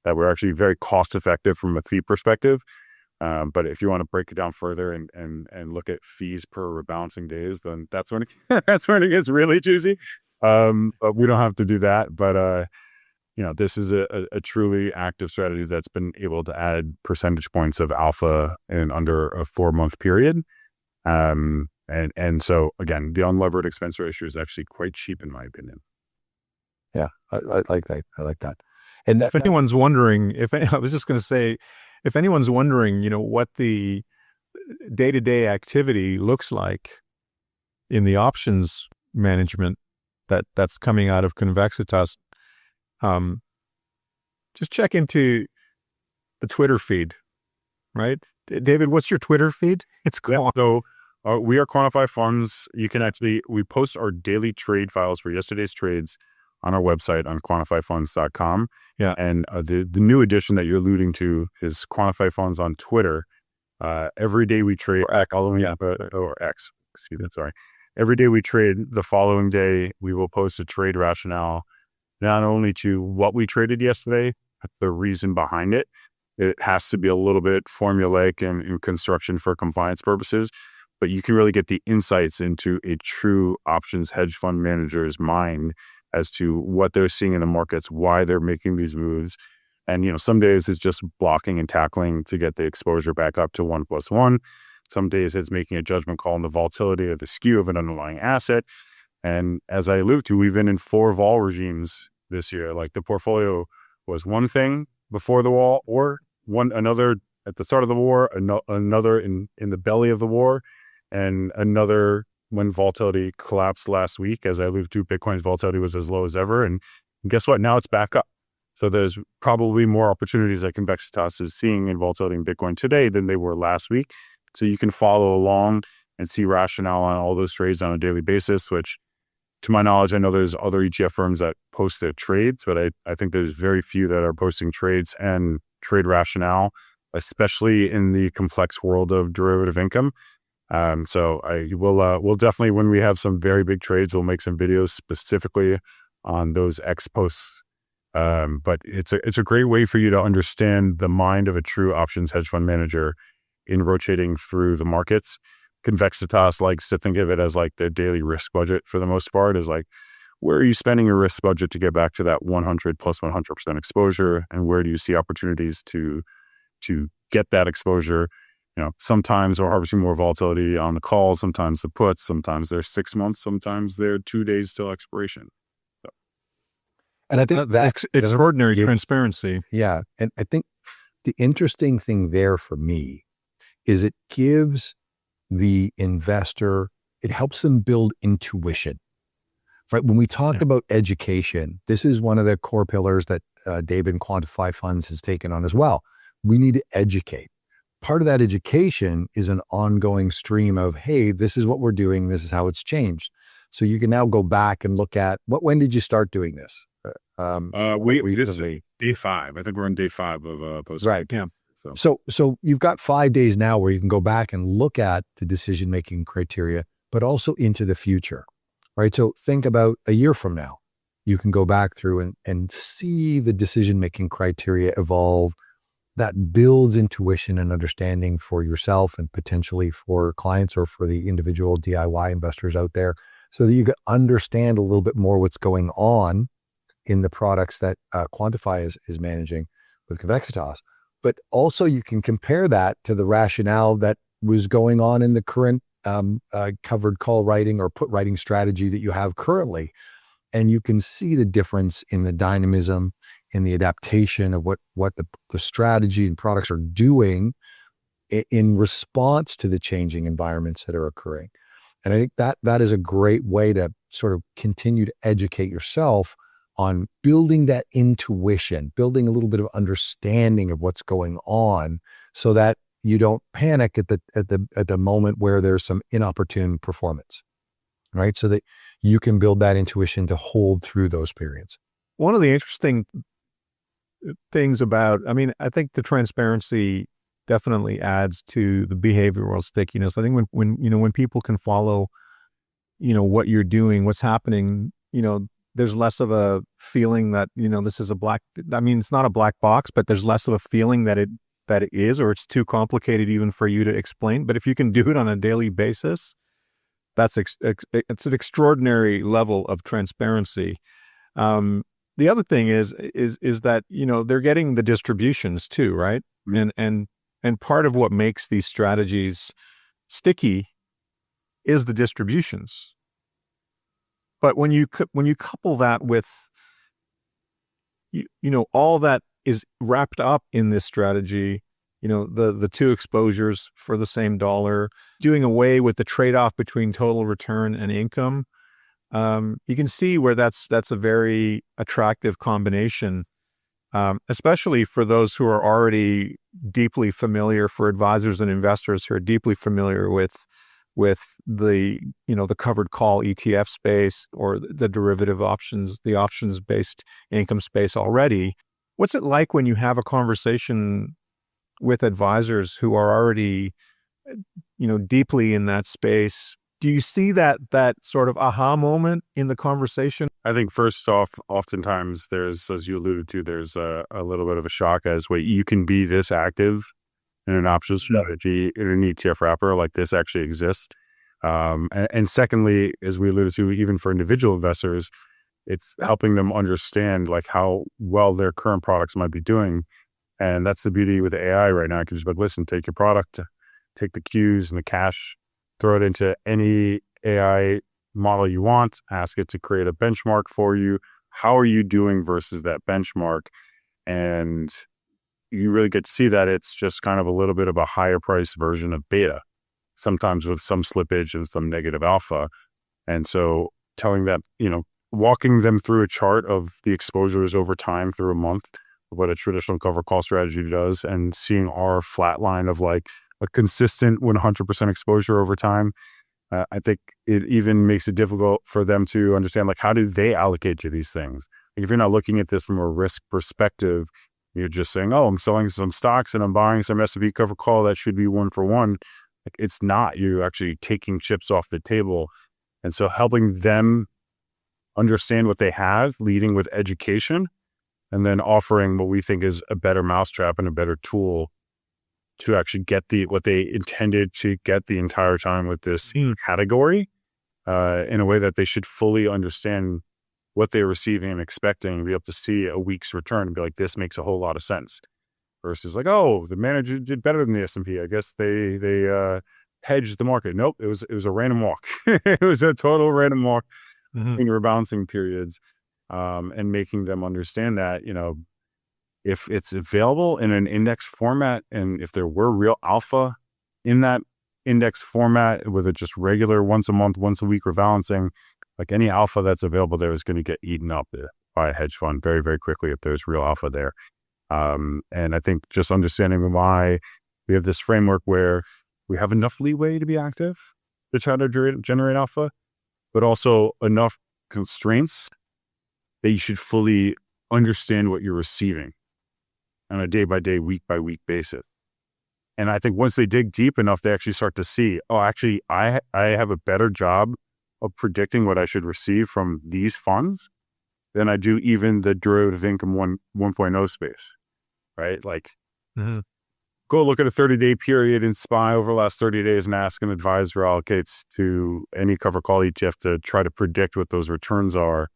that we're actually very cost effective from a fee perspective. But if you want to break it down further and look at fees per rebalancing days, then that's when it gets really juicy. But we don't have to do that. But this is a truly active strategy that's been able to add percentage points of alpha in under a 4-month period. And so again, the unlevered expense ratio is actually quite cheap in my opinion. Yeah, I like that. I like that. And if anyone's wondering, I was just going to say, if anyone's wondering, what the day-to-day activity looks like, in the options management that's coming out of Convexitas. Just check into the Twitter feed, right? David, what's your Twitter feed? It's Yeah, so we are Quantify Funds. You can we post our daily trade files for yesterday's trades on our website on quantifyfunds.com. Yeah. And the new addition that you're alluding to is Quantify Funds on Twitter. Every day we trade, or X, excuse me, sorry. Every day we trade, the following day we will post a trade rationale, not only to what we traded yesterday, but the reason behind it. It has to be a little bit formulaic and in construction for compliance purposes, but you can really get the insights into a true options hedge fund manager's mind as to what they're seeing in the markets, why they're making these moves. And, some days it's just blocking and tackling to get the exposure back up to 1+1. Some days it's making a judgment call on the volatility or the skew of an underlying asset. And as I alluded to, we've been in 4 vol regimes this year. Like the portfolio was one thing before the wall, or another at the start of the war, another in the belly of the war, and another when volatility collapsed last week. As I alluded to, Bitcoin's volatility was as low as ever. And guess what? Now it's back up. So there's probably more opportunities that Convexitas is seeing in volatility in Bitcoin today than they were last week. So you can follow along and see rationale on all those trades on a daily basis, which to my knowledge, I know there's other ETF firms that post their trades, but I think there's very few that are posting trades and trade rationale, especially in the complex world of derivative income. So we'll definitely, when we have some very big trades, we'll make some videos specifically on those X posts. But it's a great way for you to understand the mind of a true options hedge fund manager in rotating through the markets. Convexitas likes to think of it as like their daily risk budget for the most part, is like, where are you spending your risk budget to get back to that 100 plus 100% exposure? And where do you see opportunities to get that exposure? Sometimes we're harvesting more volatility on the calls, sometimes the puts, sometimes they're 6 months, sometimes they're 2 days till expiration. So. And I think that's extraordinary transparency. Yeah. And I think the interesting thing there for me is it gives the investor, it helps them build intuition. Right? When we talked about education, this is one of the core pillars that David and Quantify Funds has taken on as well. We need to educate. Part of that education is an ongoing stream of, hey, this is what we're doing. This is how it's changed. So you can now go back and look at when did you start doing this? This is day 5. I think we're on day 5 of post. Right. Yeah. So you've got 5 days now where you can go back and look at the decision-making criteria, but also into the future, right? So think about a year from now, you can go back through and see the decision-making criteria evolve. That builds intuition and understanding for yourself and potentially for clients or for the individual DIY investors out there, so that you can understand a little bit more what's going on in the products that Quantify is managing with Convexitas. But also you can compare that to the rationale that was going on in the current covered call writing or put writing strategy that you have currently. And you can see the difference in the dynamism, in the adaptation of what the strategy and products are doing in response to the changing environments that are occurring. And I think that is a great way to sort of continue to educate yourself on building that intuition, building a little bit of understanding of what's going on, so that you don't panic at the moment where there's some inopportune performance, right? So that you can build that intuition to hold through those periods. One of the interesting things about, I think the transparency definitely adds to the behavioral stickiness. I think when people can follow, what you're doing, what's happening, there's less of a feeling that, this is it's not a black box, but there's less of a feeling that it is, or it's too complicated even for you to explain. But if you can do it on a daily basis, it's an extraordinary level of transparency. The other thing is that, they're getting the distributions too, right? And part of what makes these strategies sticky is the distributions. But when you couple that with, all that is wrapped up in this strategy the two exposures for the same dollar, doing away with the trade-off between total return and income. You can see where that's a very attractive combination, especially for those who are already deeply familiar, for advisors and investors who are deeply familiar with the the covered call ETF space or the derivative options, the options-based income space already. What's it like when you have a conversation with advisors who are already deeply in that space? Do you see that sort of aha moment in the conversation? I think first off, oftentimes there's, as you alluded to, there's a little bit of a shock as, wait, you can be this active in an options strategy in an ETF wrapper, like this actually exists. And secondly, as we alluded to, even for individual investors, it's helping them understand like how well their current products might be doing. And that's the beauty with AI right now. I can just be like, listen, take your product, take the cues and the cash, throw it into any AI model you want, ask it to create a benchmark for you. How are you doing versus that benchmark? And you really get to see that it's just kind of a little bit of a higher price version of beta, sometimes with some slippage and some negative alpha. And so telling that, walking them through a chart of the exposures over time through a month, what a traditional cover call strategy does, and seeing our flat line of like a consistent 100% exposure over time, I think it even makes it difficult for them to understand, like, how do they allocate to these things? Like, if you're not looking at this from a risk perspective, you're just saying, oh, I'm selling some stocks and I'm buying some S&P cover call that should be 1-for-1. Like, it's not. You're actually taking chips off the table. And so helping them understand what they have, leading with education, and then offering what we think is a better mousetrap and a better tool to actually get what they intended to get the entire time with this category, in a way that they should fully understand what they're receiving and expecting, and be able to see a week's return and be like, this makes a whole lot of sense. Versus like, oh, the manager did better than the S&P. I guess they hedged the market. Nope, it was a random walk. It was a total random walk in rebalancing periods, and making them understand that, if it's available in an index format, and if there were real alpha in that index format with a just regular once a month, once a week rebalancing, like any alpha that's available there is going to get eaten up by a hedge fund very, very quickly if there's real alpha there. And I think just understanding why we have this framework where we have enough leeway to be active to try to generate alpha, but also enough constraints that you should fully understand what you're receiving on a day-by-day, week-by-week basis. And I think once they dig deep enough, they actually start to see, oh, actually, I have a better job of predicting what I should receive from these funds than I do even the derivative income 1.0 space, right? Like, go look at a 30-day period in SPY over the last 30 days and ask an advisor allocates to any cover call ETF to try to predict what those returns are.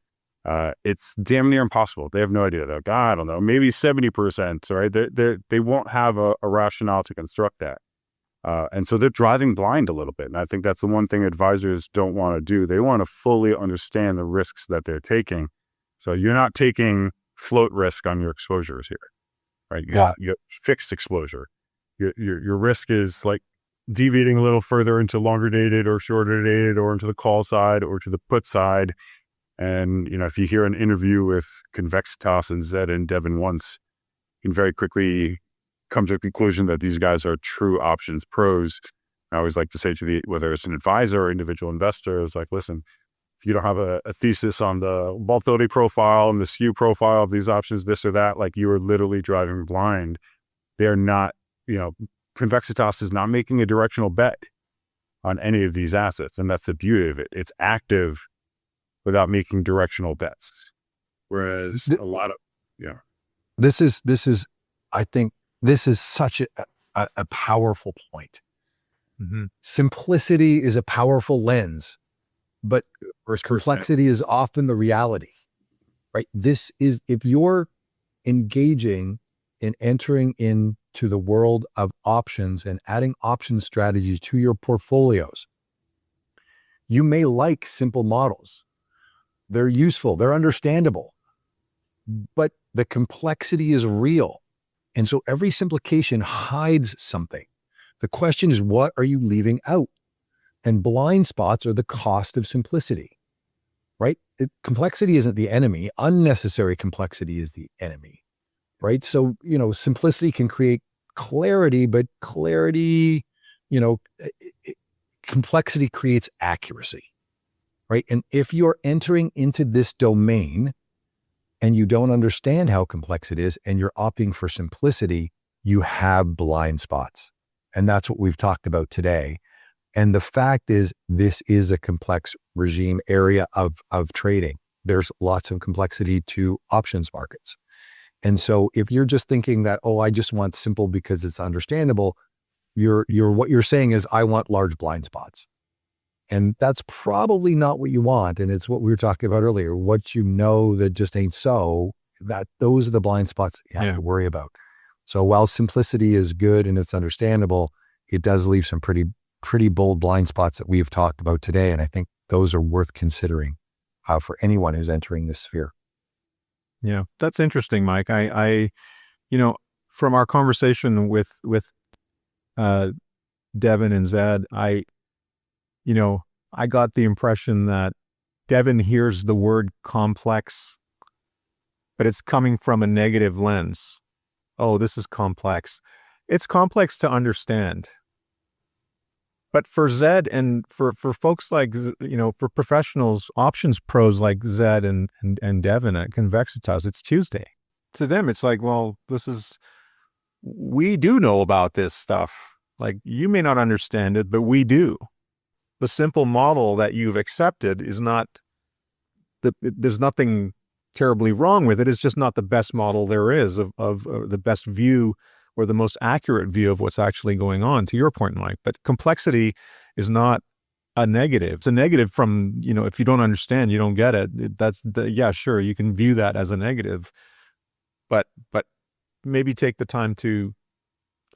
It's damn near impossible. They have no idea. They're like, I don't know, maybe 70%, right? They won't have a rationale to construct that. And so they're driving blind a little bit. And I think that's the one thing advisors don't want to do. They want to fully understand the risks that they're taking. So you're not taking float risk on your exposures here, right? You have fixed exposure. Your risk is like deviating a little further into longer dated or shorter dated, or into the call side or to the put side. And, if you hear an interview with Convexitas and Zed and Devin once, you can very quickly come to a conclusion that these guys are true options pros. I always like to say to whether it's an advisor or individual investor, it's like, listen, if you don't have a thesis on the volatility profile and the skew profile of these options, this or that, like, you are literally driving blind. They're not, Convexitas is not making a directional bet on any of these assets. And that's the beauty of it. It's active without making directional bets. Whereas a lot of, This is, I think this is such a powerful point. Simplicity is a powerful lens, but complexity is often the reality, right? This is, if you're engaging in entering into the world of options and adding option strategies to your portfolios, you may like simple models. They're useful, they're understandable, but the complexity is real. And so every simplification hides something. The question is, what are you leaving out? And blind spots are the cost of simplicity, right? Complexity isn't the enemy. Unnecessary complexity is the enemy, right? So, simplicity can create clarity, but clarity, complexity creates accuracy, right? And if you're entering into this domain and you don't understand how complex it is and you're opting for simplicity, you have blind spots. And that's what we've talked about today. And the fact is, this is a complex regime area of trading. There's lots of complexity to options markets. And so if you're just thinking that, I just want simple because it's understandable, what you're saying is, I want large blind spots. And that's probably not what you want. And it's what we were talking about earlier. What that just ain't so, that those are the blind spots you have to worry about. So while simplicity is good and it's understandable, it does leave some pretty bold blind spots that we've talked about today. And I think those are worth considering for anyone who's entering this sphere. Yeah, that's interesting, Mike. I from our conversation with Devin and Zed, I got the impression that Devin hears the word complex, but it's coming from a negative lens. Oh, this is complex. It's complex to understand. But for Zed and for folks like, for professionals, options pros like Zed and Devin at Convexitas, it's Tuesday. To them, it's like, well, we do know about this stuff. Like, you may not understand it, but we do. The simple model that you've accepted is not, there's nothing terribly wrong with it. It's just not the best model there is of the best view or the most accurate view of what's actually going on, to your point, Mike. But complexity is not a negative. It's a negative from, if you don't understand, you don't get it. Sure, you can view that as a negative, but maybe take the time to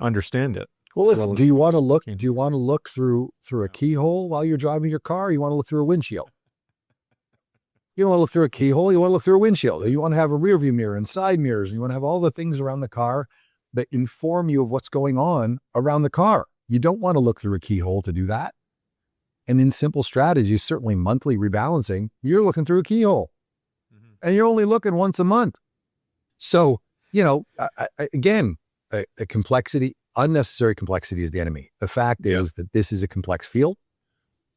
understand it. Well, do you want to look through a keyhole while you're driving your car? Or you want to look through a windshield? You don't want to look through a keyhole. You want to look through a windshield. You want to have a rear view mirror and side mirrors. You want to have all the things around the car that inform you of what's going on around the car. You don't want to look through a keyhole to do that. And in simple strategies, certainly monthly rebalancing, you're looking through a keyhole. Mm-hmm. And you're only looking once a month. So, again, unnecessary complexity is the enemy. The fact is that this is a complex field.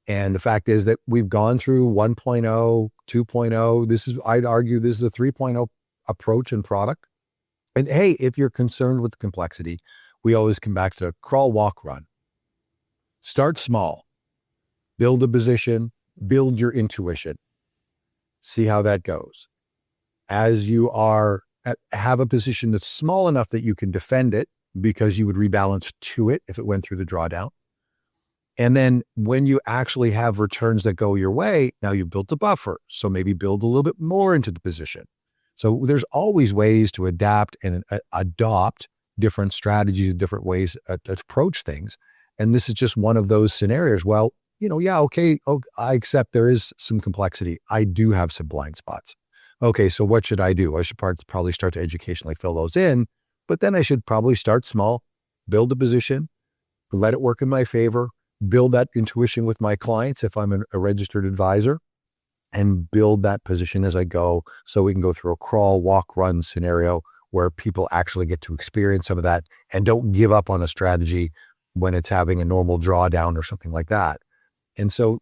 And the fact is that we've gone through 1.0, 2.0. I'd argue this is a 3.0 approach and product. And hey, if you're concerned with the complexity, we always come back to crawl, walk, run. Start small. Build a position, build your intuition. See how that goes. As you have a position that's small enough that you can defend it because you would rebalance to it if it went through the drawdown. And then when you actually have returns that go your way, now you've built a buffer. So maybe build a little bit more into the position. So there's always ways to adapt and adopt different strategies, different ways to approach things. And this is just one of those scenarios. Well, I accept there is some complexity. I do have some blind spots. Okay, so what should I do? I should probably start to educationally fill those in, but then I should probably start small, build a position, let it work in my favor, build that intuition with my clients if I'm a registered advisor, and build that position as I go so we can go through a crawl, walk, run scenario where people actually get to experience some of that and don't give up on a strategy when it's having a normal drawdown or something like that. And so,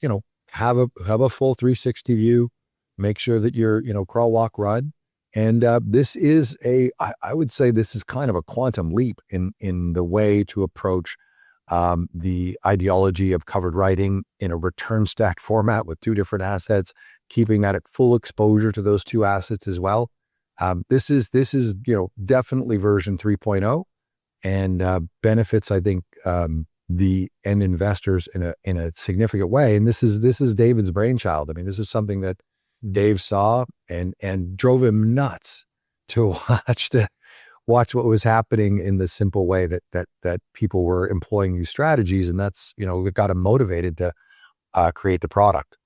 have a full 360 view, make sure that you're, crawl, walk, run. And this is I would say this is kind of a quantum leap in the way to approach the ideology of covered writing in a return stack format with two different assets, keeping that at full exposure to those two assets as well. This is definitely version 3.0 and benefits, I think, the end investors in a significant way. And this is David's brainchild. I mean, this is something that Dave saw and drove him nuts to watch what was happening in the simple way that people were employing these strategies. And that's, it got him motivated to create the product.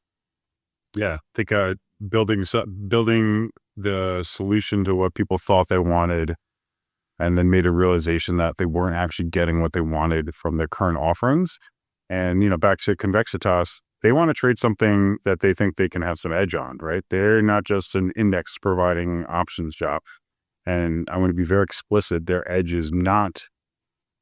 Yeah. I think building the solution to what people thought they wanted and then made a realization that they weren't actually getting what they wanted from their current offerings. And, back to Convexitas, they want to trade something that they think they can have some edge on, right? They're not just an index providing options shop. And I want to be very explicit. Their edge is not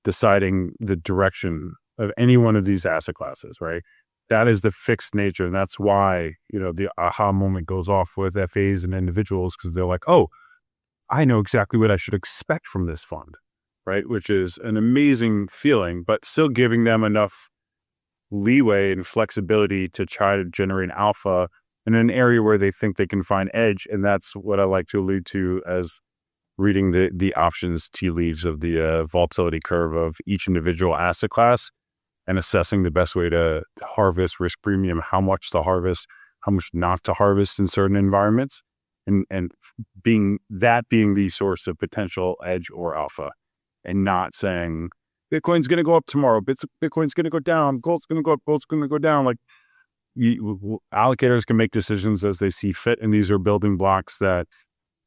deciding the direction of any one of these asset classes, right? That is the fixed nature. And that's why, the aha moment goes off with FAs and individuals, because they're like, oh, I know exactly what I should expect from this fund, right? Which is an amazing feeling, but still giving them enough leeway and flexibility to try to generate alpha in an area where they think they can find edge. And that's what I like to allude to as reading the options tea leaves of the volatility curve of each individual asset class and assessing the best way to harvest risk premium, how much to harvest, how much not to harvest in certain environments, and being the source of potential edge or alpha, and not saying Bitcoin's going to go up tomorrow, Bitcoin's going to go down, gold's going to go up, gold's going to go down. Like, allocators can make decisions as they see fit, and these are building blocks that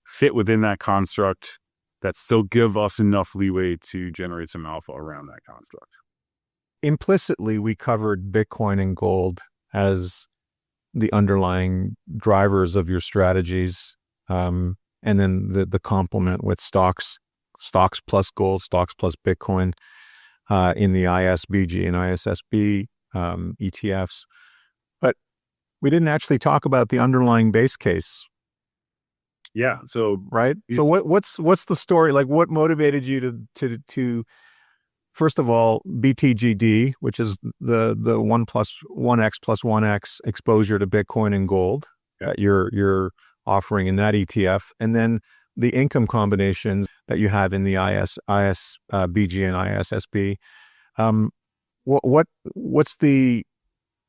fit within that construct that still give us enough leeway to generate some alpha around that construct. Implicitly, we covered Bitcoin and gold as the underlying drivers of your strategies, and then the complement with stocks plus gold, stocks plus Bitcoin in the ISBG and ISSB ETFs. But we didn't actually talk about the underlying base case. Yeah. So right. So what's the story? Like, what motivated you to first of all, BTGD, which is the 1x plus 1x exposure to Bitcoin and gold that you're offering in that ETF, and then the income combinations that you have in the ISBG and ISSB. What's the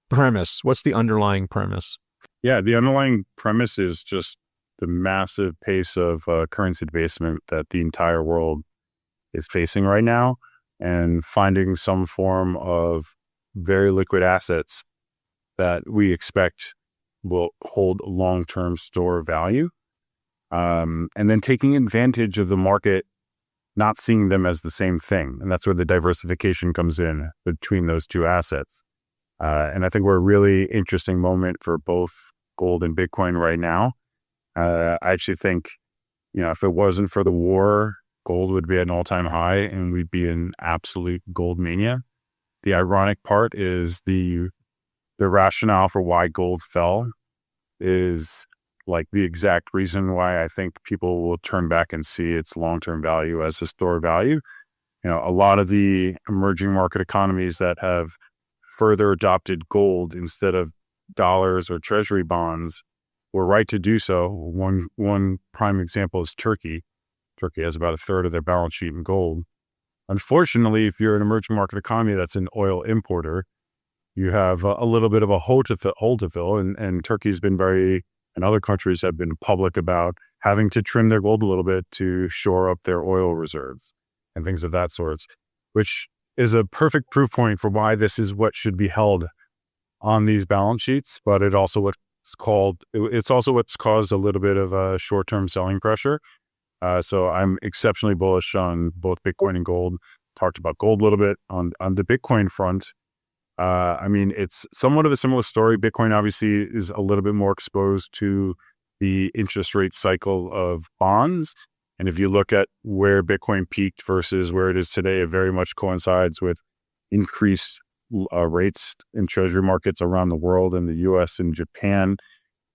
premise? What's the underlying premise? Yeah, the underlying premise is just the massive pace of currency debasement that the entire world is facing right now, and finding some form of very liquid assets that we expect will hold long-term store value. And then taking advantage of the market, not seeing them as the same thing. And that's where the diversification comes in between those two assets. And I think we're a really interesting moment for both gold and Bitcoin right now. I actually think, if it wasn't for the war, gold would be at an all-time high and we'd be in absolute gold mania. The ironic part is the rationale for why gold fell is like the exact reason why I think people will turn back and see its long-term value as a store value. A lot of the emerging market economies that have further adopted gold instead of dollars or treasury bonds were right to do so. One prime example is Turkey. Turkey has about a third of their balance sheet in gold. Unfortunately, if you're an emerging market economy that's an oil importer, you have a little bit of a hole to fill, and Turkey's been and other countries have been public about having to trim their gold a little bit to shore up their oil reserves and things of that sort, which is a perfect proof point for why this is what should be held on these balance sheets. But it's also what's caused a little bit of short-term selling pressure. So I'm exceptionally bullish on both Bitcoin and gold. Talked about gold a little bit. On the Bitcoin front, it's somewhat of a similar story. Bitcoin obviously is a little bit more exposed to the interest rate cycle of bonds. And if you look at where Bitcoin peaked versus where it is today, it very much coincides with increased rates in treasury markets around the world, in the US and Japan.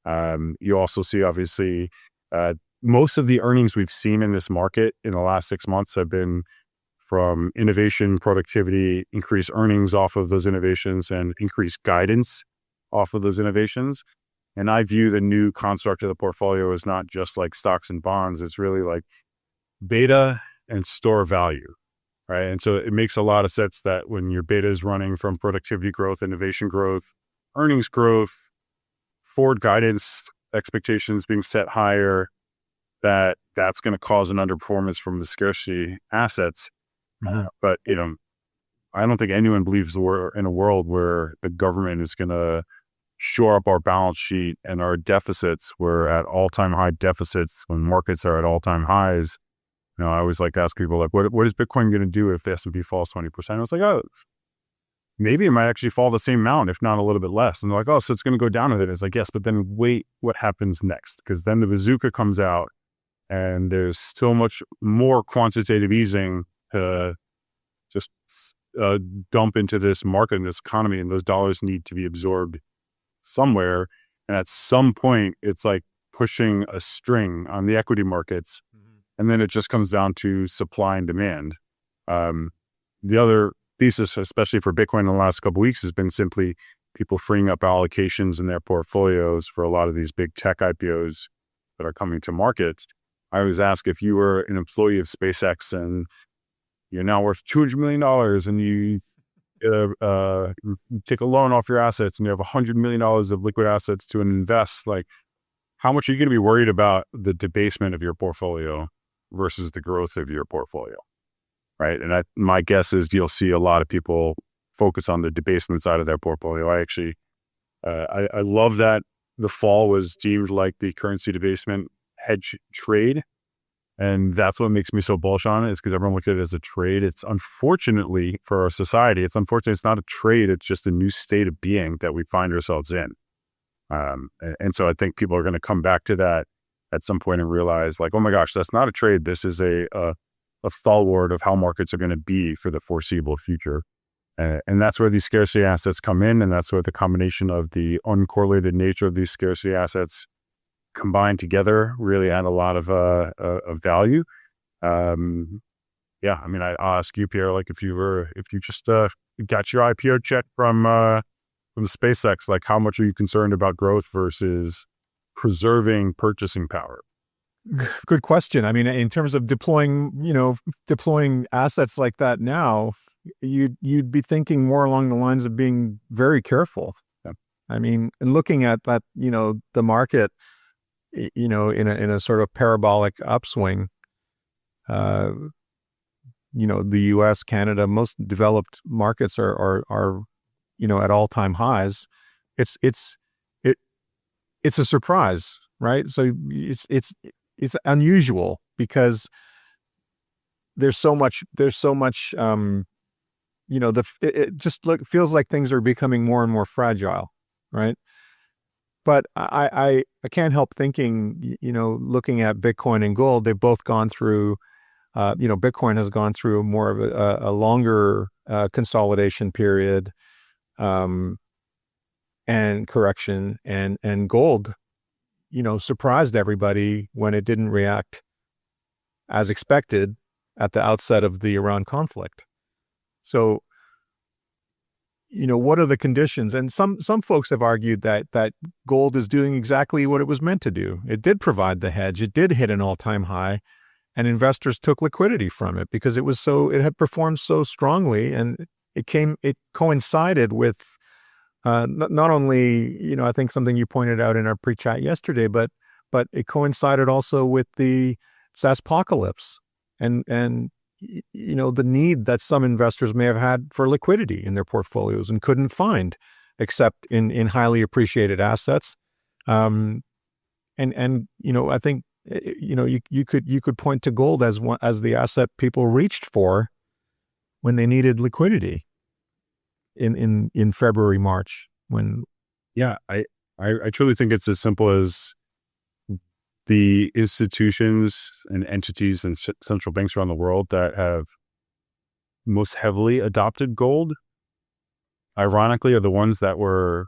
You also see, obviously, most of the earnings we've seen in this market in the last 6 months have been from innovation, productivity, increased earnings off of those innovations, and increased guidance off of those innovations. And I view the new construct of the portfolio as not just like stocks and bonds. It's really like beta and store value, right? And so it makes a lot of sense that when your beta is running from productivity growth, innovation growth, earnings growth, forward guidance expectations being set higher, that's going to cause an underperformance from the scarcity assets. Mm-hmm. But, I don't think anyone believes we're in a world where the government is going to shore up our balance sheet and our deficits. We're at all-time high deficits when markets are at all-time highs. I always like to ask people, like, what is Bitcoin going to do if the S&P falls 20%? I was like, oh, maybe it might actually fall the same amount, if not a little bit less. And they're like, oh, so it's going to go down with it. It's like, yes, but then wait, what happens next? Because then the bazooka comes out and there's so much more quantitative easing to just dump into this market and this economy, and those dollars need to be absorbed somewhere. And at some point, it's like pushing a string on the equity markets. And then it just comes down to supply and demand. The other thesis, especially for Bitcoin in the last couple of weeks, has been simply people freeing up allocations in their portfolios for a lot of these big tech IPOs that are coming to market. I always ask, if you were an employee of SpaceX and you're now worth $200 million and you take a loan off your assets and you have $100 million of liquid assets to invest, like, how much are you going to be worried about the debasement of your portfolio versus the growth of your portfolio, right? And my guess is you'll see a lot of people focus on the debasement side of their portfolio. I actually, I love that the fall was deemed like the currency debasement hedge trade. And that's what makes me so bullish on it, is because everyone looked at it as a trade. It's unfortunately for our society, it's not a trade. It's just a new state of being that we find ourselves in. And so I think people are going to come back to that at some point and realize, like, oh my gosh, that's not a trade. This is a stalwart of how markets are going to be for the foreseeable future. And that's where these scarcity assets come in. And that's where the combination of the uncorrelated nature of these scarcity assets combined together really add a lot of value. Yeah, I mean, I'll ask you, Pierre, like, if you just got your IPO check from SpaceX, like, how much are you concerned about growth versus preserving purchasing power? Good question. I mean, in terms of deploying assets like that now, you'd be thinking more along the lines of being very careful. Yeah. I mean, and looking at that, the market, in a sort of parabolic upswing, the U.S., Canada, most developed markets are at all-time highs. It's a surprise, right? So it's unusual because there's so much, it just feels like things are becoming more and more fragile, right? But I can't help thinking, looking at Bitcoin and gold, they've both gone through, Bitcoin has gone through more of a longer consolidation period and correction, and gold, surprised everybody when it didn't react as expected at the outset of the Iran conflict. So, what are the conditions? And some folks have argued that gold is doing exactly what it was meant to do. It did provide the hedge. It did hit an all-time high, and investors took liquidity from it because it had performed so strongly, and it coincided with not only, I think something you pointed out in our pre-chat yesterday, but it coincided also with the SaaSpocalypse and the need that some investors may have had for liquidity in their portfolios and couldn't find except in highly appreciated assets. I think, you could point to gold as the asset people reached for when they needed liquidity in February, March, when. Yeah, I truly think it's as simple as the institutions and entities and central banks around the world that have most heavily adopted gold, ironically, are the ones that were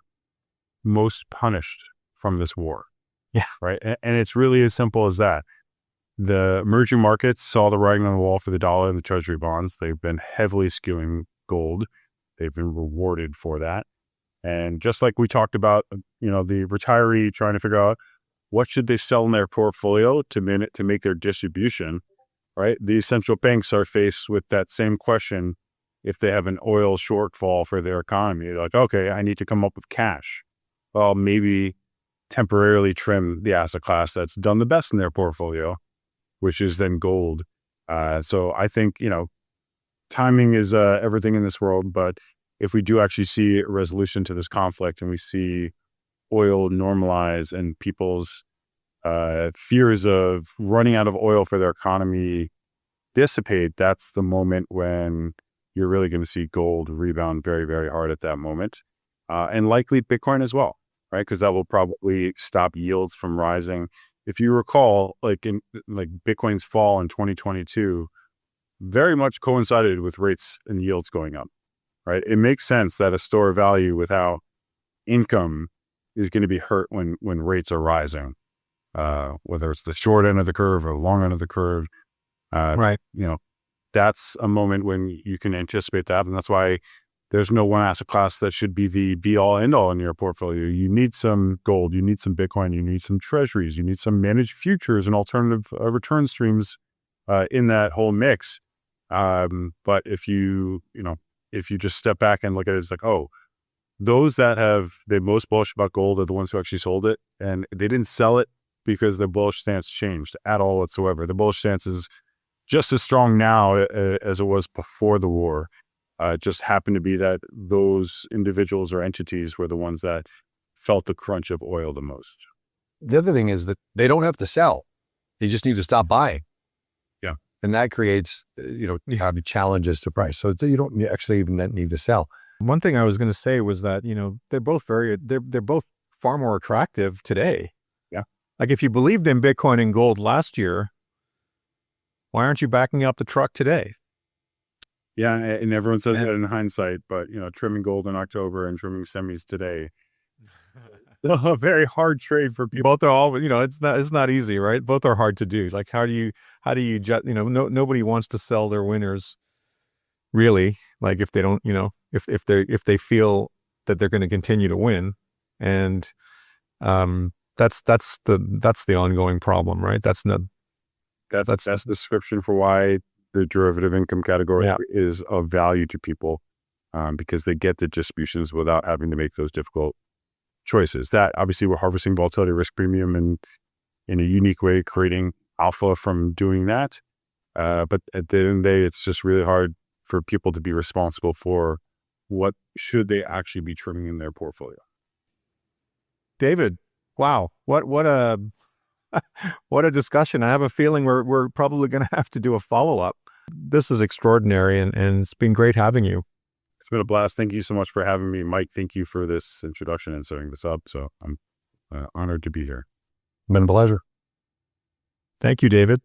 most punished from this war. Yeah. Right. And it's really as simple as that. The emerging markets saw the writing on the wall for the dollar and the treasury bonds. They've been heavily skewing gold. They've been rewarded for that. And just like we talked about, the retiree trying to figure out what should they sell in their portfolio to make their distribution, right? These central banks are faced with that same question if they have an oil shortfall for their economy. They're like, okay, I need to come up with cash. Well, maybe temporarily trim the asset class that's done the best in their portfolio, which is then gold. So I think, timing is everything in this world. But if we do actually see a resolution to this conflict and we see oil normalize and people's fears of running out of oil for their economy dissipate, that's the moment when you're really going to see gold rebound very, very hard at that moment. And likely Bitcoin as well, right? Because that will probably stop yields from rising. If you recall, like Bitcoin's fall in 2022 very much coincided with rates and yields going up, right? It makes sense that a store of value without income is going to be hurt when rates are rising, whether it's the short end of the curve or the long end of the curve. Right. That's a moment when you can anticipate that. And that's why there's no one asset class that should be the be all end all in your portfolio. You need some gold, you need some Bitcoin, you need some treasuries, you need some managed futures and alternative return streams in that whole mix. But if you just step back and look at it, it's like, oh, those that they're most bullish about gold are the ones who actually sold it. And they didn't sell it because their bullish stance changed at all whatsoever. The bullish stance is just as strong now as it was before the war. It just happened to be that those individuals or entities were the ones that felt the crunch of oil the most. The other thing is that they don't have to sell. They just need to stop buying. Yeah. And that creates, challenges to price. So you don't actually even need to sell. One thing I was going to say was that, they're both far more attractive today. Yeah. Like if you believed in Bitcoin and gold last year, why aren't you backing up the truck today? Yeah, and everyone says that in hindsight, but trimming gold in October and trimming semis today, a very hard trade for people. Both are all, it's not easy, right? Both are hard to do. Like how do you nobody wants to sell their winners, really. Like if they don't, if they feel that they're going to continue to win, and that's the ongoing problem, right? That's the description for why the derivative income category is of value to people, because they get the distributions without having to make those difficult choices. That obviously we're harvesting volatility risk premium and in a unique way, creating alpha from doing that. But at the end of the day, it's just really hard for people to be responsible for what should they actually be trimming in their portfolio. David, wow, what a what a discussion. I have a feeling we're probably going to have to do a follow-up. This is extraordinary, and it's been great having you. It's been a blast. Thank you so much for having me, Mike. Thank you for this introduction and setting this up. So I'm honored to be here. Been a pleasure. Thank you, David.